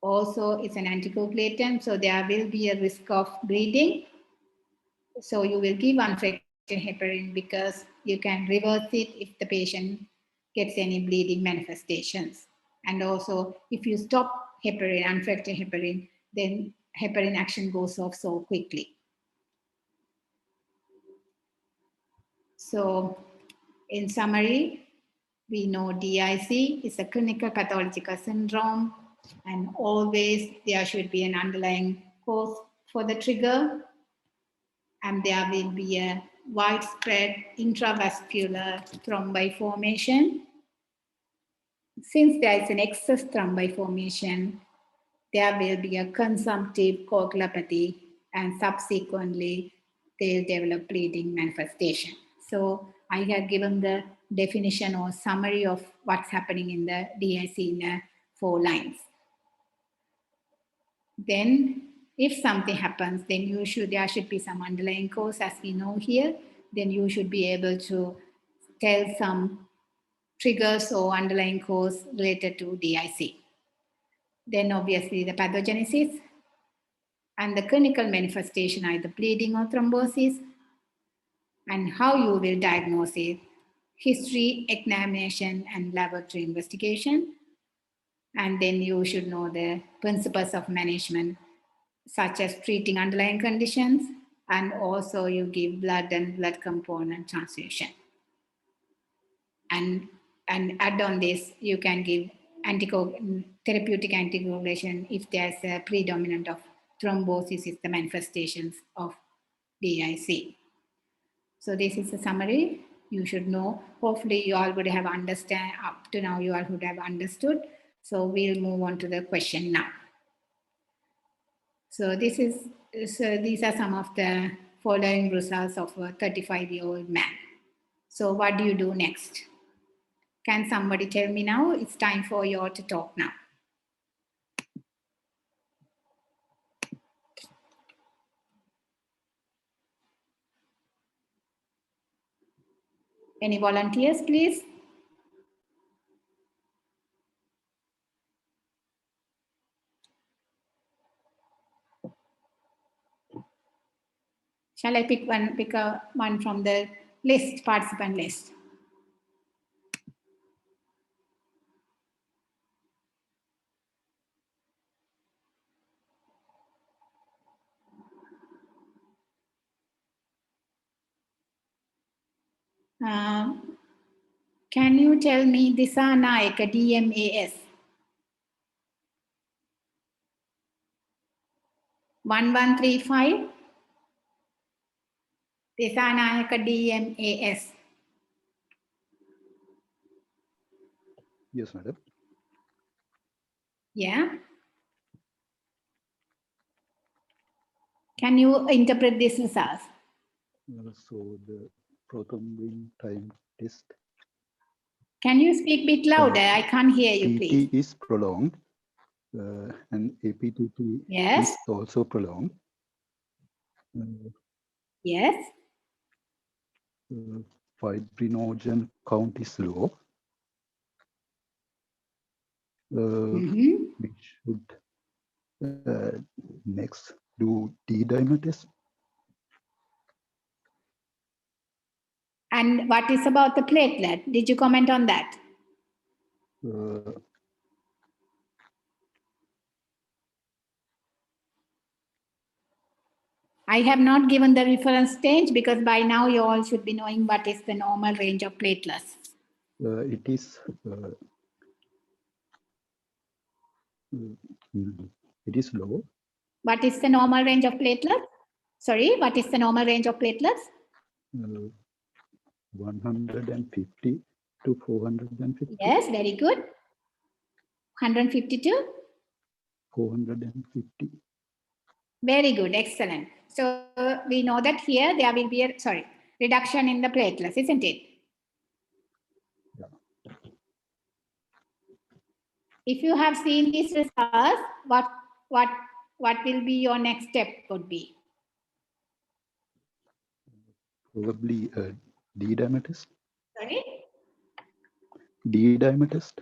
also is an anticoagulant, so there will be a risk of bleeding. So you will give unfractured heparin because you can reverse it if the patient gets any bleeding manifestations. And also, if you stop heparin, unfractured heparin, then heparin action goes off so quickly. So, in summary, we know DIC is a clinical pathological syndrome And always there should be an underlying cause for the trigger, and there will be a widespread intravascular thrombi formation. Since there is an excess thrombi formation, there will be a consumptive coagulopathy, and subsequently they'll develop bleeding manifestation. So I have given the definition or summary of what's happening in the DIC in 4 lines. Then if something happens, then there should be some underlying cause, as we know here. Then you should be able to tell some triggers or underlying cause related to DIC. Then obviously the pathogenesis and the clinical manifestation, either bleeding or thrombosis, and how you will diagnose it, history, examination, and laboratory investigation. And then you should know the principles of management, such as treating underlying conditions, and also you give blood and blood component transfusion. And add on this, you can give therapeutic anticoagulation if there's a predominant of thrombosis is the manifestations of DIC. So this is a summary. You should know. Hopefully you all would have understand up to now. You all would have understood. So we'll move on to the question now. So these are some of the following results of a 35-year-old man. So what do you do next? Can somebody tell me now? It's time for you all to talk now. Any volunteers, please? Shall I pick one from the list, participant list? Can you tell me Disseminated DMAS? 1135? Disseminated DMAS.
Yes, madam.
Yeah. Can you interpret this results?
So the prothrombin time test.
Can you speak a bit louder? I can't hear you, please.
PT is prolonged, and APTT
Yes.
is also prolonged.
Yes.
Fibrinogen count is low. We should next do D-dimer test.
And what is about the platelet? Did you comment on that? I have not given the reference range because by now you all should be knowing what is the normal range of platelets.
It is low.
What is the normal range of platelets? Sorry, what is the normal range of platelets?
150 to 450.
Yes, very good. 150 to?
450.
Very good, excellent. So we know that here there will be a, reduction in the platelets, isn't it?
Yeah.
If you have seen these results, what will be your next step would be?
Probably D-dimer test.
Sorry?
D-dimer test.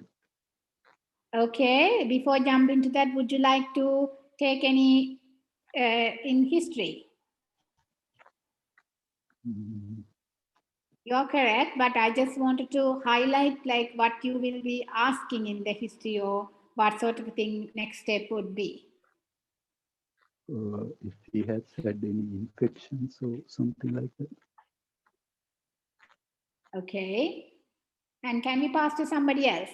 Okay, before jump into that, would you like to take any in history? You're correct, but I just wanted to highlight like what you will be asking in the history or what sort of thing next step would be.
If he has had any infections or something like that.
Okay. And can we pass to somebody else?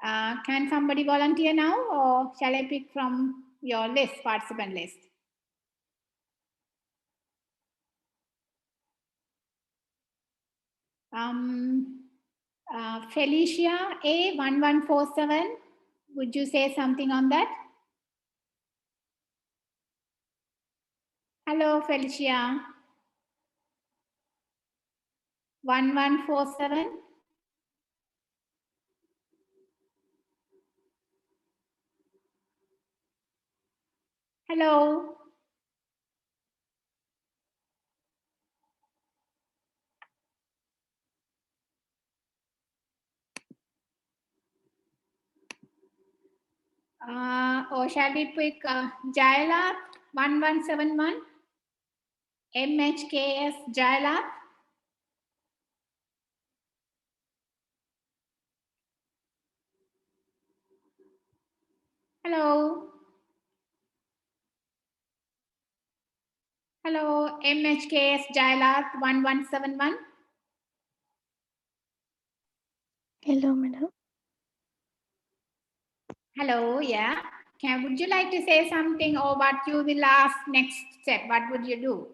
Can somebody volunteer now, or shall I pick from your list, participant list? Felicia A1147, would you say something on that? Hello, Felicia. 1147. Hello. Or shall we pick Jaila 1171? MHKS Jaila. Hello. Hello, MHKS Jaila 1171.
Hello, madam.
Hello, yeah. Would you like to say something, or what you will ask next step? What would you do?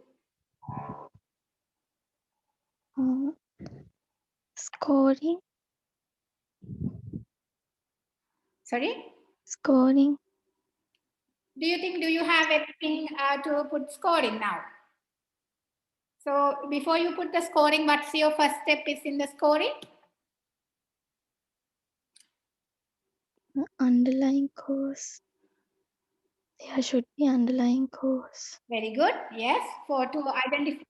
Scoring.
Sorry?
Scoring.
Do you have anything to put scoring now? So before you put the scoring, what's your first step is in the scoring?
Underlying cause. There should be underlying cause.
Very good. Yes. To identify.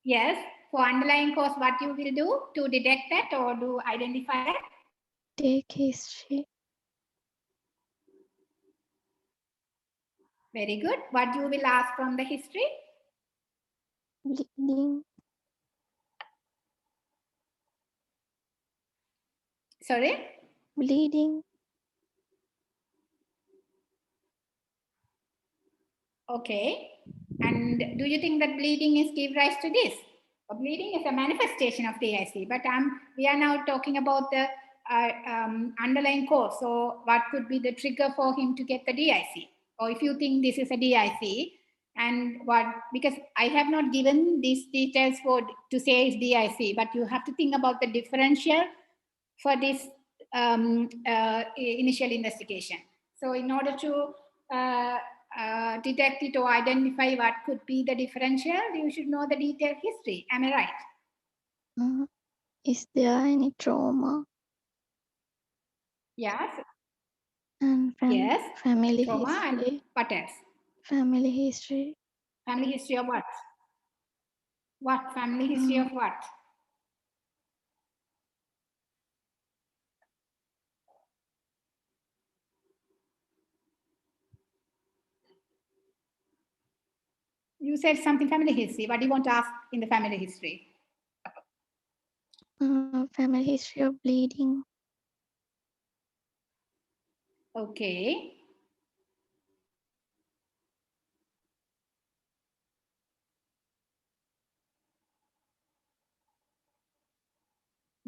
Yes. For underlying cause, what you will do to detect that or to identify that?
Take history.
Very good. What you will ask from the history?
Bleeding.
Sorry?
Bleeding.
Okay. And do you think that bleeding is give rise to this? Bleeding is a manifestation of DIC, but we are now talking about the underlying cause. So what could be the trigger for him to get the DIC? Or if you think this is a DIC, and because I have not given these details to say it's DIC, but you have to think about the differential for this initial investigation. So in order to detect it or identify what could be the differential, you should know the detailed history. Am I right?
Is there any trauma?
Yes.
And
Yes.
family
Trauma
history.
And what else?
Family history.
Family history of what? What? Family history of what? You said something family history. What do you want to ask in the family history?
Family history of bleeding.
Okay.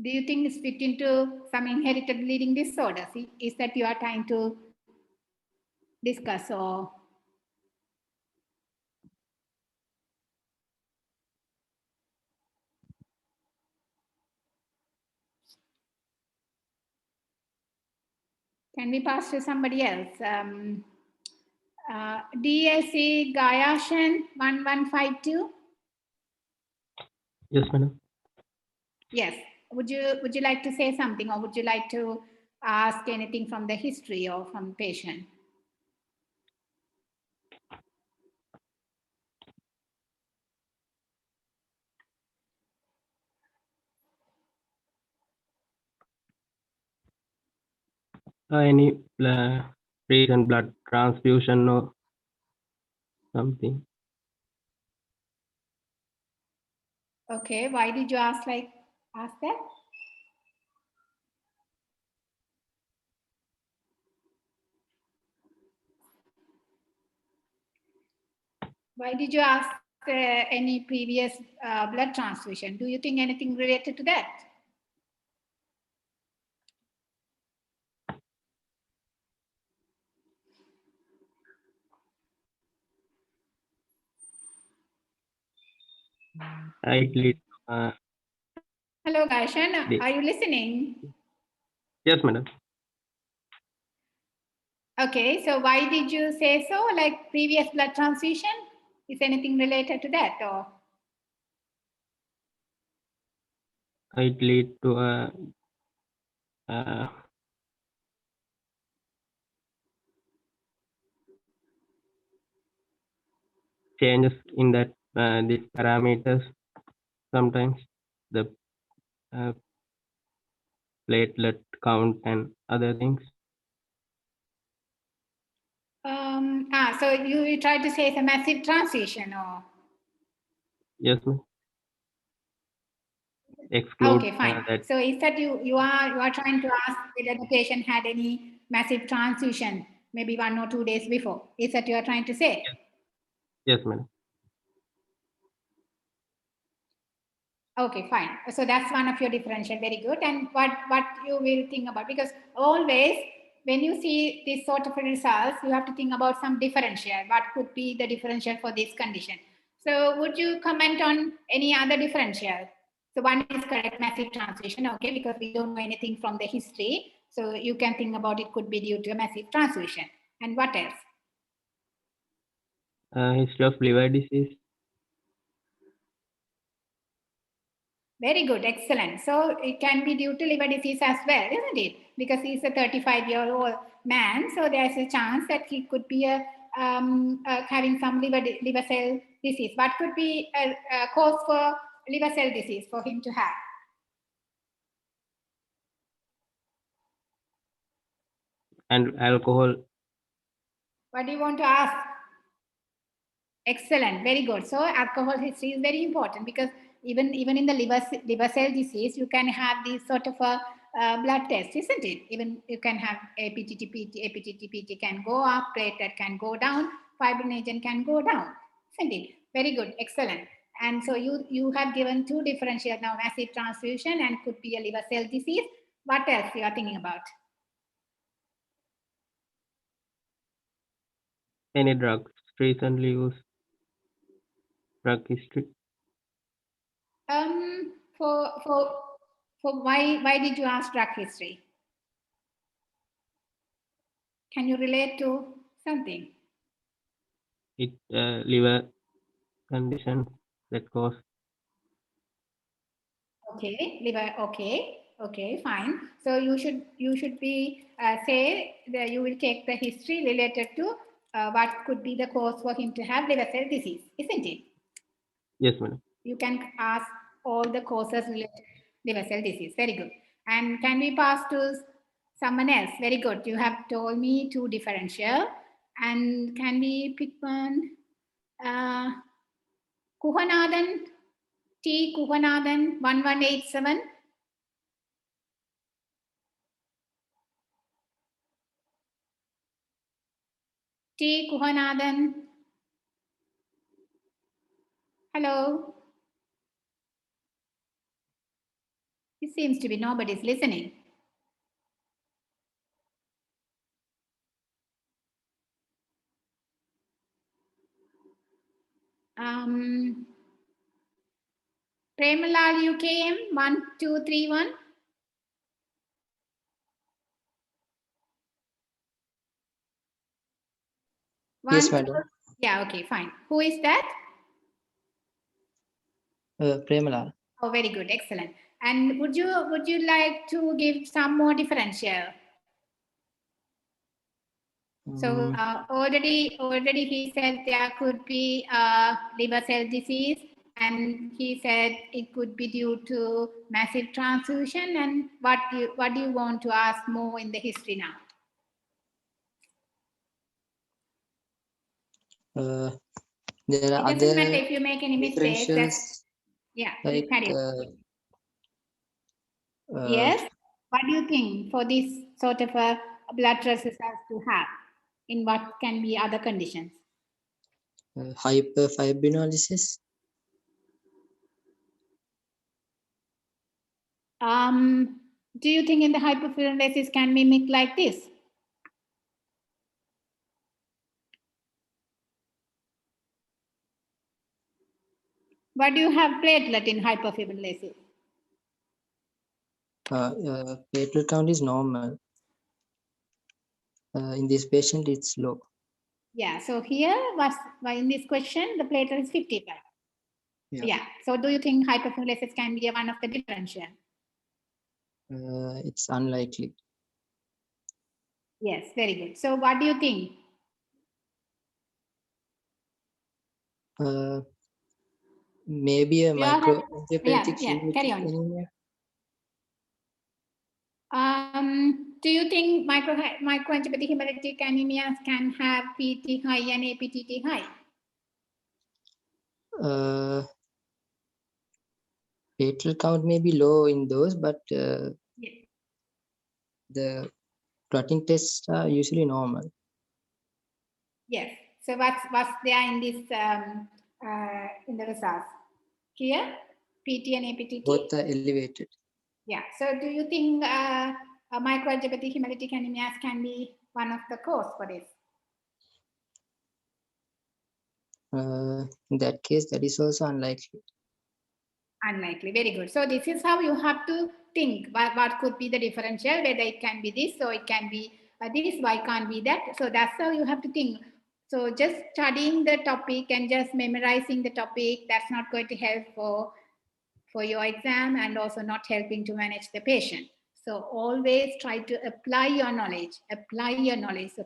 Do you think it's fit into some inherited bleeding disorders? Is that you are trying to discuss, or? Can we pass to somebody else? DIC Gayashan 1152.
Yes, madam.
Yes. Would you like to say something, or would you like to ask anything from the history or from patient?
Any recent blood transfusion or something?
Okay. Why did you ask that? Why did you ask any previous blood transfusion? Do you think anything related to that?
It leads
Hello, Garshan.
the-
Are you listening?
yes, madam.
Okay, so why did you say so? Like previous blood transfusion? Is anything related to that or?
It leads to changes in that these parameters. Sometimes the uh, platelet count and other things.
So you tried to say it's a massive transition or?
Yes, ma'am. Exclude
Okay, fine.
that.
So is that you are trying to ask whether the patient had any massive transfusion, maybe 1 or 2 days before? Is that you are trying to say?
Yes, madam.
Okay, fine. So that's one of your differential. Very good. And what you will think about, because always when you see this sort of results, you have to think about some differential. What could be the differential for this condition? So would you comment on any other differential? So one is correct, massive transfusion, okay, because we don't know anything from the history. So you can think about it could be due to a massive transfusion. And what else?
History of liver disease.
Very good, excellent. So it can be due to liver disease as well, isn't it? Because he's a 35-year-old man, so there's a chance that he could be having some liver cell disease. What could be a cause for liver cell disease for him to have?
And alcohol.
What do you want to ask? Excellent, very good. So alcohol history is very important because even in the liver cell disease, you can have these sort of a blood test, isn't it? Even you can have APTT can go up, platelet can go down, fibrinogen can go down, isn't it? Very good, excellent. And so you have given two differential now, massive transfusion and could be a liver cell disease. What else you are thinking about?
Any drugs recently used. Drug history.
For why did you ask drug history? Can you relate to something?
It liver conditions that cause.
Okay, liver. Okay, fine. So you should be say that you will take the history related to what could be the cause for him to have liver cell disease, isn't it?
Yes, madam.
You can ask all the causes related to liver cell disease. Very good. And can we pass to someone else? Very good. You have told me two differential. And can we pick one? Kuhanathan, T. Kuhanathan, 1187. T. Kuhanathan. Hello. It seems to be nobody's listening. Premalal UKM 1231.
Yes, madam.
Yeah, okay, fine. Who is that?
Premalal.
Oh, very good, excellent. And would you like to give some more differential? So already he said there could be liver cell disease, and he said it could be due to massive transfusion. And what do you want to ask more in the history now?
There are
It doesn't
other
matter if you make any mistakes.
differentials
Yeah,
like
carry on. Yes. What do you think for this sort of a blood results to have? In what can be other conditions?
hyperfibrinolysis.
Do you think in the hypofibrinolysis can mimic like this? What do you have platelet in hyperfibrinolysis?
Platelet count is normal. In this patient, it's low.
Yeah, so here was in this question, the platelet is 55. Yeah. So do you think hyperfibrinolysis can be one of the differential?
It's unlikely.
Yes, very good. So what do you think?
Maybe a microangiopathic
carry on.
anemia.
Do you think microangiopathic hemolytic anemias can have PT high and APTT high?
Platelet count may be low in those, but
Yeah.
the clotting tests are usually normal.
Yes. So what's there in this in the results? Here, PT and APTT?
Both are elevated.
Yeah. So do you think microangiopathic hemolytic anemias can be one of the cause for this?
In that case, that is also unlikely.
Unlikely. Very good. So this is how you have to think what could be the differential, whether it can be this or it can be this, why can't be that. So that's how you have to think. So just studying the topic and just memorizing the topic, that's not going to help for your exam and also not helping to manage the patient. So always try to apply your knowledge. So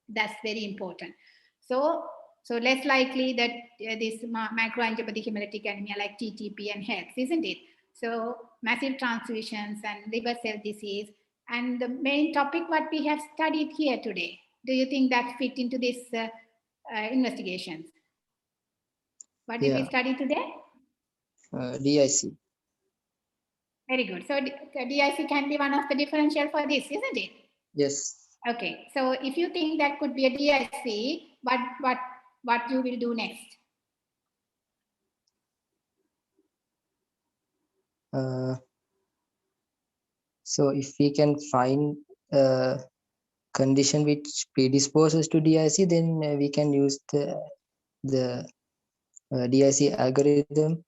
that's very important. So less likely that this microangiopathic hemolytic anemia like TTP and helps, isn't it? So massive transfusions and liver cell disease. And the main topic what we have studied here today, do you think that fit into this investigations? What did we study today?
DIC.
Very good. So DIC can be one of the differential for this, isn't it?
Yes.
Okay. So if you think that could be a DIC, what you will do next?
So if we can find a condition which predisposes to DIC, then we can use the DIC algorithm.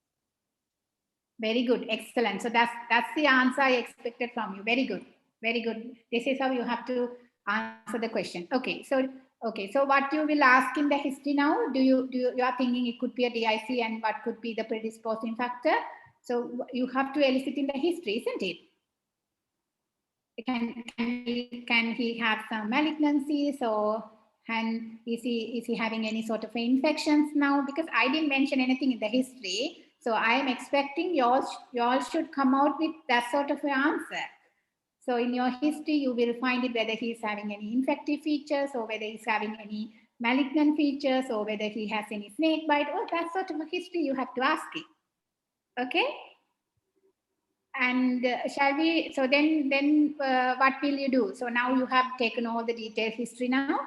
Very good. Excellent. So that's the answer I expected from you. Very good. Very good. This is how you have to answer the question. Okay. So what you will ask in the history now? You are thinking it could be a DIC and what could be the predisposing factor? So you have to elicit in the history, isn't it? Can he have some malignancies or is he having any sort of infections now? Because I didn't mention anything in the history, so I am expecting you all should come out with that sort of an answer. So in your history, you will find it whether he is having any infective features or whether he's having any malignant features or whether he has any snake bite or that sort of a history you have to ask it. Okay. And shall we, so then what will you do? So now you have taken all the detailed history now,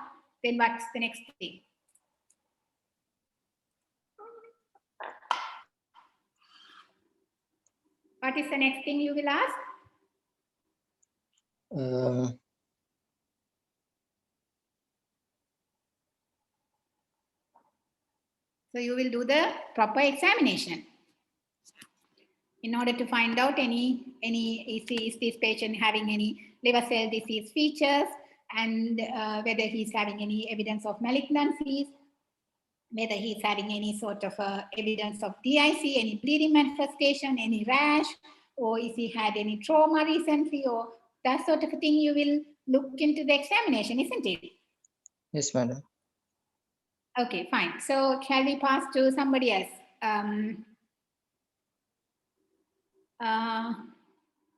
then what's the next thing? What is the next thing you will ask? So you will do the proper examination in order to find out is this patient having any liver cell disease features and whether he's having any evidence of malignancies, whether he's having any sort of evidence of DIC, any bleeding manifestation, any rash, or is he had any trauma recently, or that sort of a thing you will look into the examination, isn't it?
Yes, madam.
Okay, fine. So shall we pass to somebody else?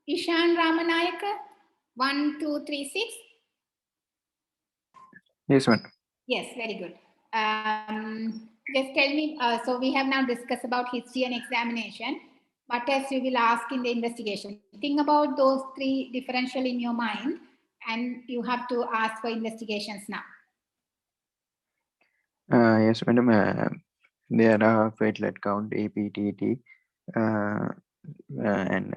Ishan Ramanayaka, 1236.
Yes, madam.
Yes, very good. Just tell me, so we have now discussed about history and examination. What else you will ask in the investigation? Think about those three differential in your mind and you have to ask for investigations now.
Yes, madam. There are platelet count, APTT, and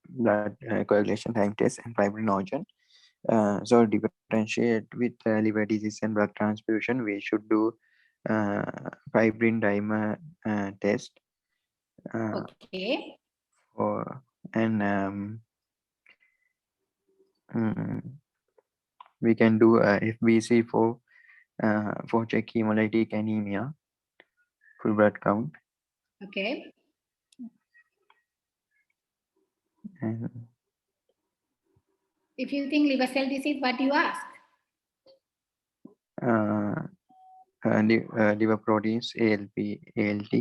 blood coagulation time test and fibrinogen. So differentiate with liver disease and blood transfusion, we should do fibrin dimer test.
Okay.
And we can do FBC for check hemolytic anemia, full blood count.
Okay.
And
If you think liver cell disease, what do you ask?
liver proteins, ALP, ALT.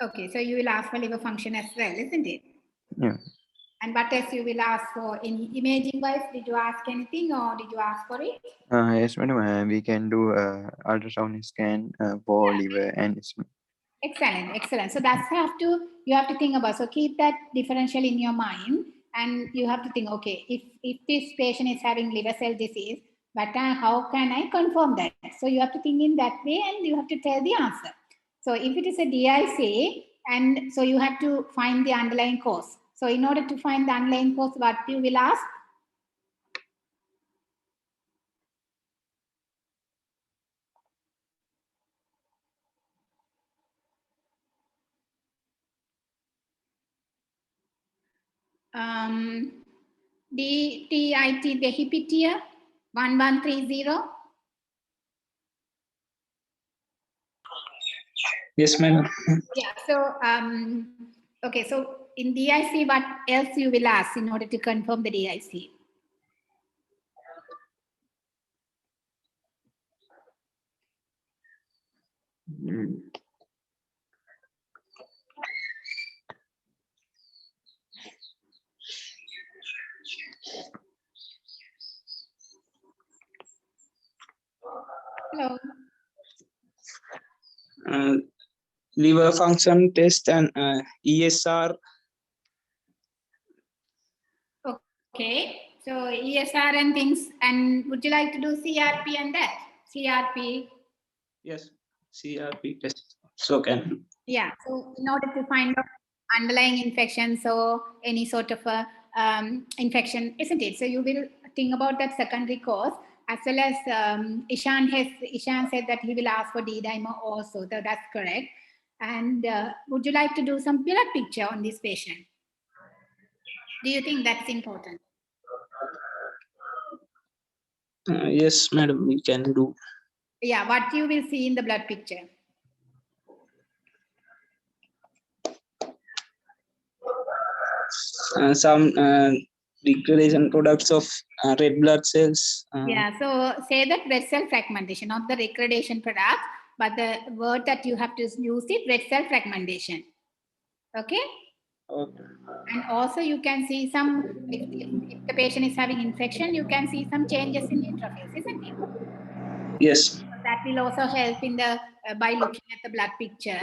Okay, so you will ask for liver function as well, isn't it?
Yeah.
And what else you will ask for? Any imaging wise, did you ask anything or did you ask for it?
Yes, madam. We can do ultrasound scan for liver and
Excellent, excellent. So that's you have to think about. So keep that differential in your mind, and you have to think, okay, if this patient is having liver cell disease, but how can I confirm that? So you have to think in that way, and you have to tell the answer. So if it is a DIC, and so you have to find the underlying cause. So in order to find the underlying cause, what you will ask? DIT, the hypoxia 1130.
Yes, madam.
Yeah. So okay. So in DIC, what else you will ask in order to confirm the DIC? Hello.
Liver function test and ESR.
Okay. So ESR and things. And would you like to do CRP and that? CRP.
Yes, CRP test. So can.
Yeah. So in order to find out underlying infections or any sort of a infection, isn't it? So you will think about that secondary cause, as well as Ishan said that he will ask for D-dimer also. So that's correct. And would you like to do some blood picture on this patient? Do you think that's important?
Yes, madam, we can do.
Yeah, what you will see in the blood picture?
Some degradation products of red blood cells.
Yeah, so say that red cell fragmentation, not the degradation product, but the word that you have to use it, red cell fragmentation. Okay?
Okay.
And also you can see some, if the patient is having infection, you can see some changes in neutrophils, isn't it?
Yes.
That will also help in the by looking at the blood picture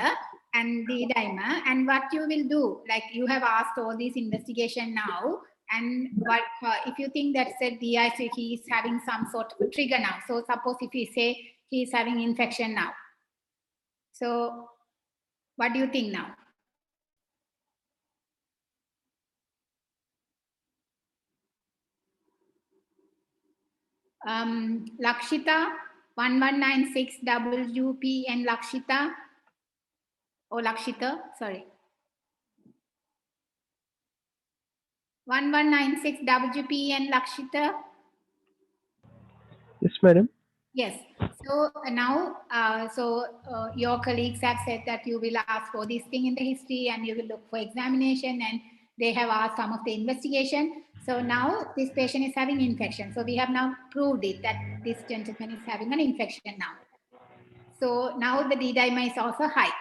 and the dimer. And what you will do, like you have asked all these investigation now, and what if you think that said DIC, he is having some sort of a trigger now. So suppose if we say he is having infection now. So what do you think now? Lakshita 1196 WP and Lakshita or Lakshita, sorry. 1196 WP and Lakshita.
Yes, madam.
Yes. So now, your colleagues have said that you will ask for this thing in the history and you will look for examination, and they have asked some of the investigation. So now this patient is having infection. So we have now proved it that this gentleman is having an infection now. So now the D-dimer is also high.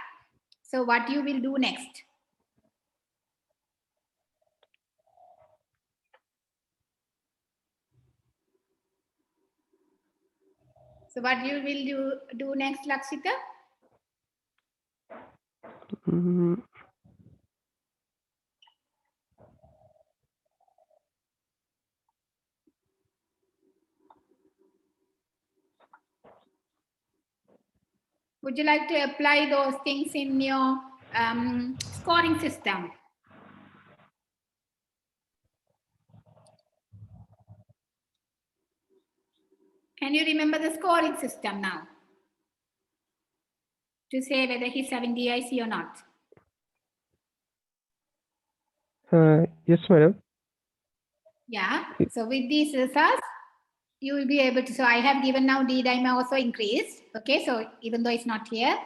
So what you will do next? So what you will do next, Lakshita?
Mm,
Would you like to apply those things in your scoring system? Can you remember the scoring system now? To say whether he's having DIC or not?
Yes, madam.
Yeah. So with these results, you will be able to. So I have given now D dimer also increased. Okay. So even though it's not here,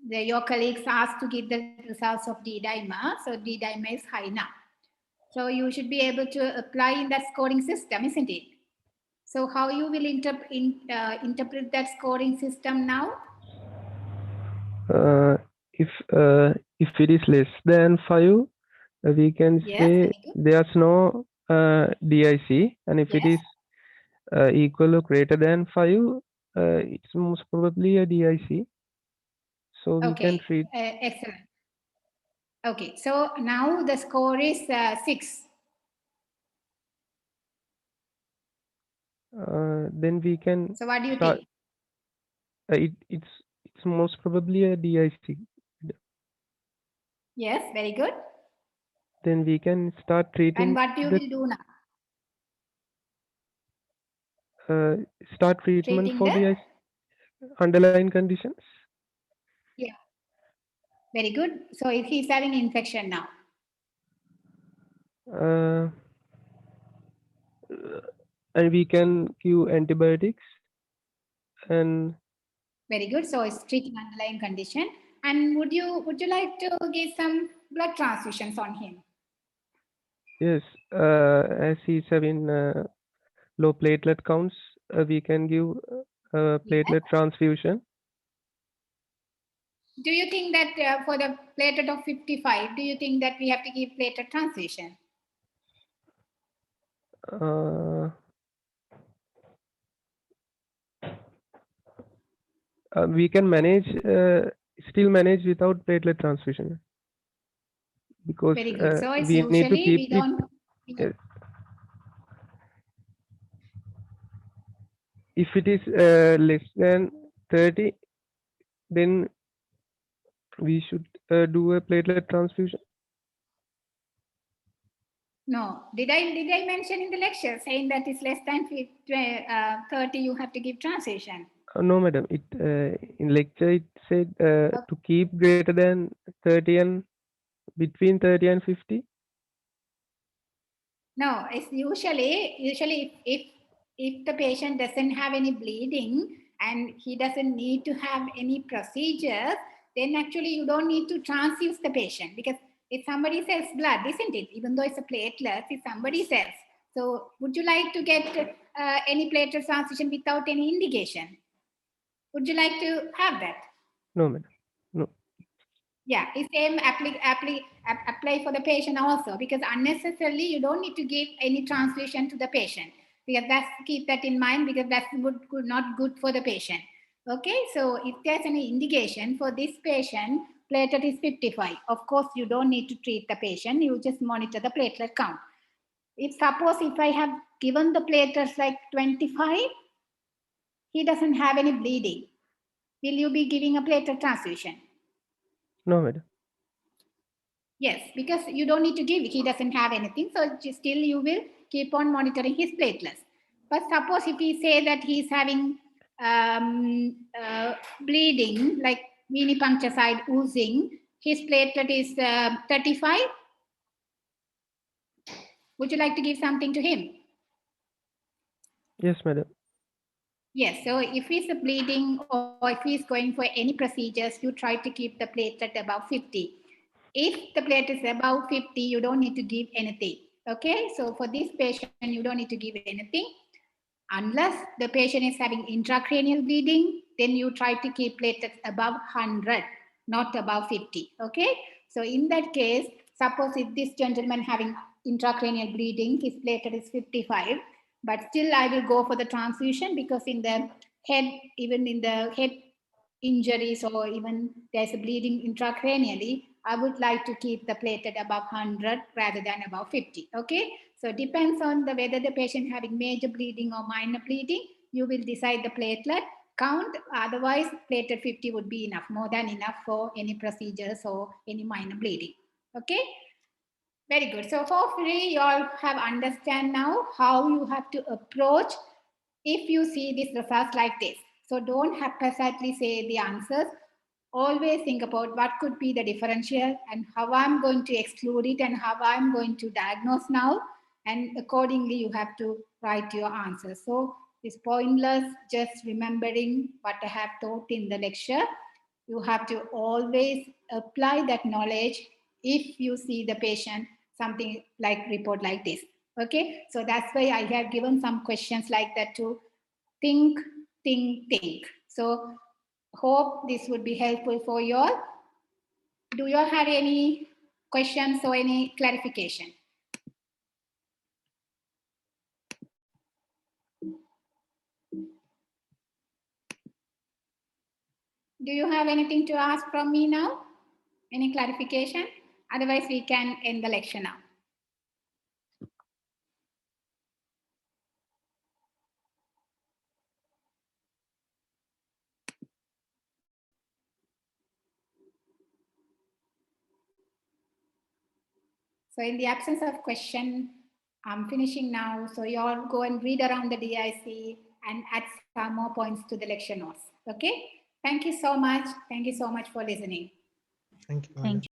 your colleagues asked to give the results of D dimer. So D dimer is high now. So you should be able to apply in that scoring system, isn't it? So how you will interpret that scoring system now?
Uh, if it is less than 5, we can
Yes,
say
very good.
there's no DIC, and if it
Yes.
is equal or greater than 5, it's most probably a DIC. So we can
Okay.
treat.
Excellent. Okay. So now the score is 6.
Then we can
So what do you
start.
think?
It's most probably a DIC.
Yes, very good.
Then we can start
And
treating
what you
the
will do now?
start treatment
Treating
for
the?
the underlying conditions.
Yeah. Very good. So if he's having infection now.
Uh, and we can give antibiotics and
Very good. So it's treating underlying condition. And would you like to give some blood transfusions on him?
yes, as he's having low platelet counts, we can give
Yes.
platelet transfusion.
Do you think that for the platelet of 55, do you think that we have to give platelet transfusion?
We can manage, still manage without platelet transfusion, because
Very good. So it's
we need to
usually
keep
we
it.
don't.
If it is less than 30, then we should do a platelet transfusion.
No. Did I mention in the lecture saying that it's less than 30 you have to give transfusion?
No, madam. It in lecture it said to keep greater than 30 and between 30 and 50.
No, it's usually if the patient doesn't have any bleeding and he doesn't need to have any procedures, then actually you don't need to transfuse the patient, because it's somebody else's blood, isn't it? Even though it's a platelet, it's somebody else. So would you like to get any platelet transfusion without any indication? Would you like to have that?
No, madam. No.
Yeah, it's same apply for the patient also, because unnecessarily you don't need to give any transfusion to the patient, because that's, keep that in mind, because that's not good for the patient. Okay, so if there's any indication for this patient, platelet is 55. Of course, you don't need to treat the patient, you just monitor the platelet count. If I have given the platelets like 25, he doesn't have any bleeding, will you be giving a platelet transfusion?
No, madam.
Yes, because you don't need to give, he doesn't have anything. So still you will keep on monitoring his platelets. But suppose if we say that he's having bleeding, like venipuncture side oozing, his platelet is 35. Would you like to give something to him?
Yes, madam.
Yes, so if he's bleeding or if he's going for any procedures, you try to keep the platelet above 50. If the platelet is above 50, you don't need to give anything. Okay, so for this patient, you don't need to give anything. Unless the patient is having intracranial bleeding, then you try to keep platelets above 100, not above 50. Okay, so in that case, suppose if this gentleman having intracranial bleeding, his platelet is 55, but still I will go for the transfusion, because in the head, even in the head injuries, or even there's a bleeding intracranially, I would like to keep the platelet above 100 rather than above 50. Okay, so it depends on the whether the patient having major bleeding or minor bleeding, you will decide the platelet count. Otherwise, platelet 50 would be enough, more than enough for any procedures or any minor bleeding. Okay, very good. So hopefully you all have understand now how you have to approach if you see these results like this. So don't haphazardly say the answers. always think about what could be the differential and how I'm going to exclude it and how I'm going to diagnose now. And accordingly, you have to write your answer. So it's pointless just remembering what I have taught in the lecture. You have to always apply that knowledge if you see the patient something like report like this. Okay, so that's why I have given some questions like that to think, think. So hope this would be helpful for you all. Do you all have any questions or any clarification? Do you have anything to ask from me now? Any clarification? Otherwise, we can end the lecture now. So in the absence of question, I'm finishing now. So you all go and read around the DIC and add some more points to the lecture notes. Okay. Thank you so much. Thank you so much for listening.
Thank you.
Thank you.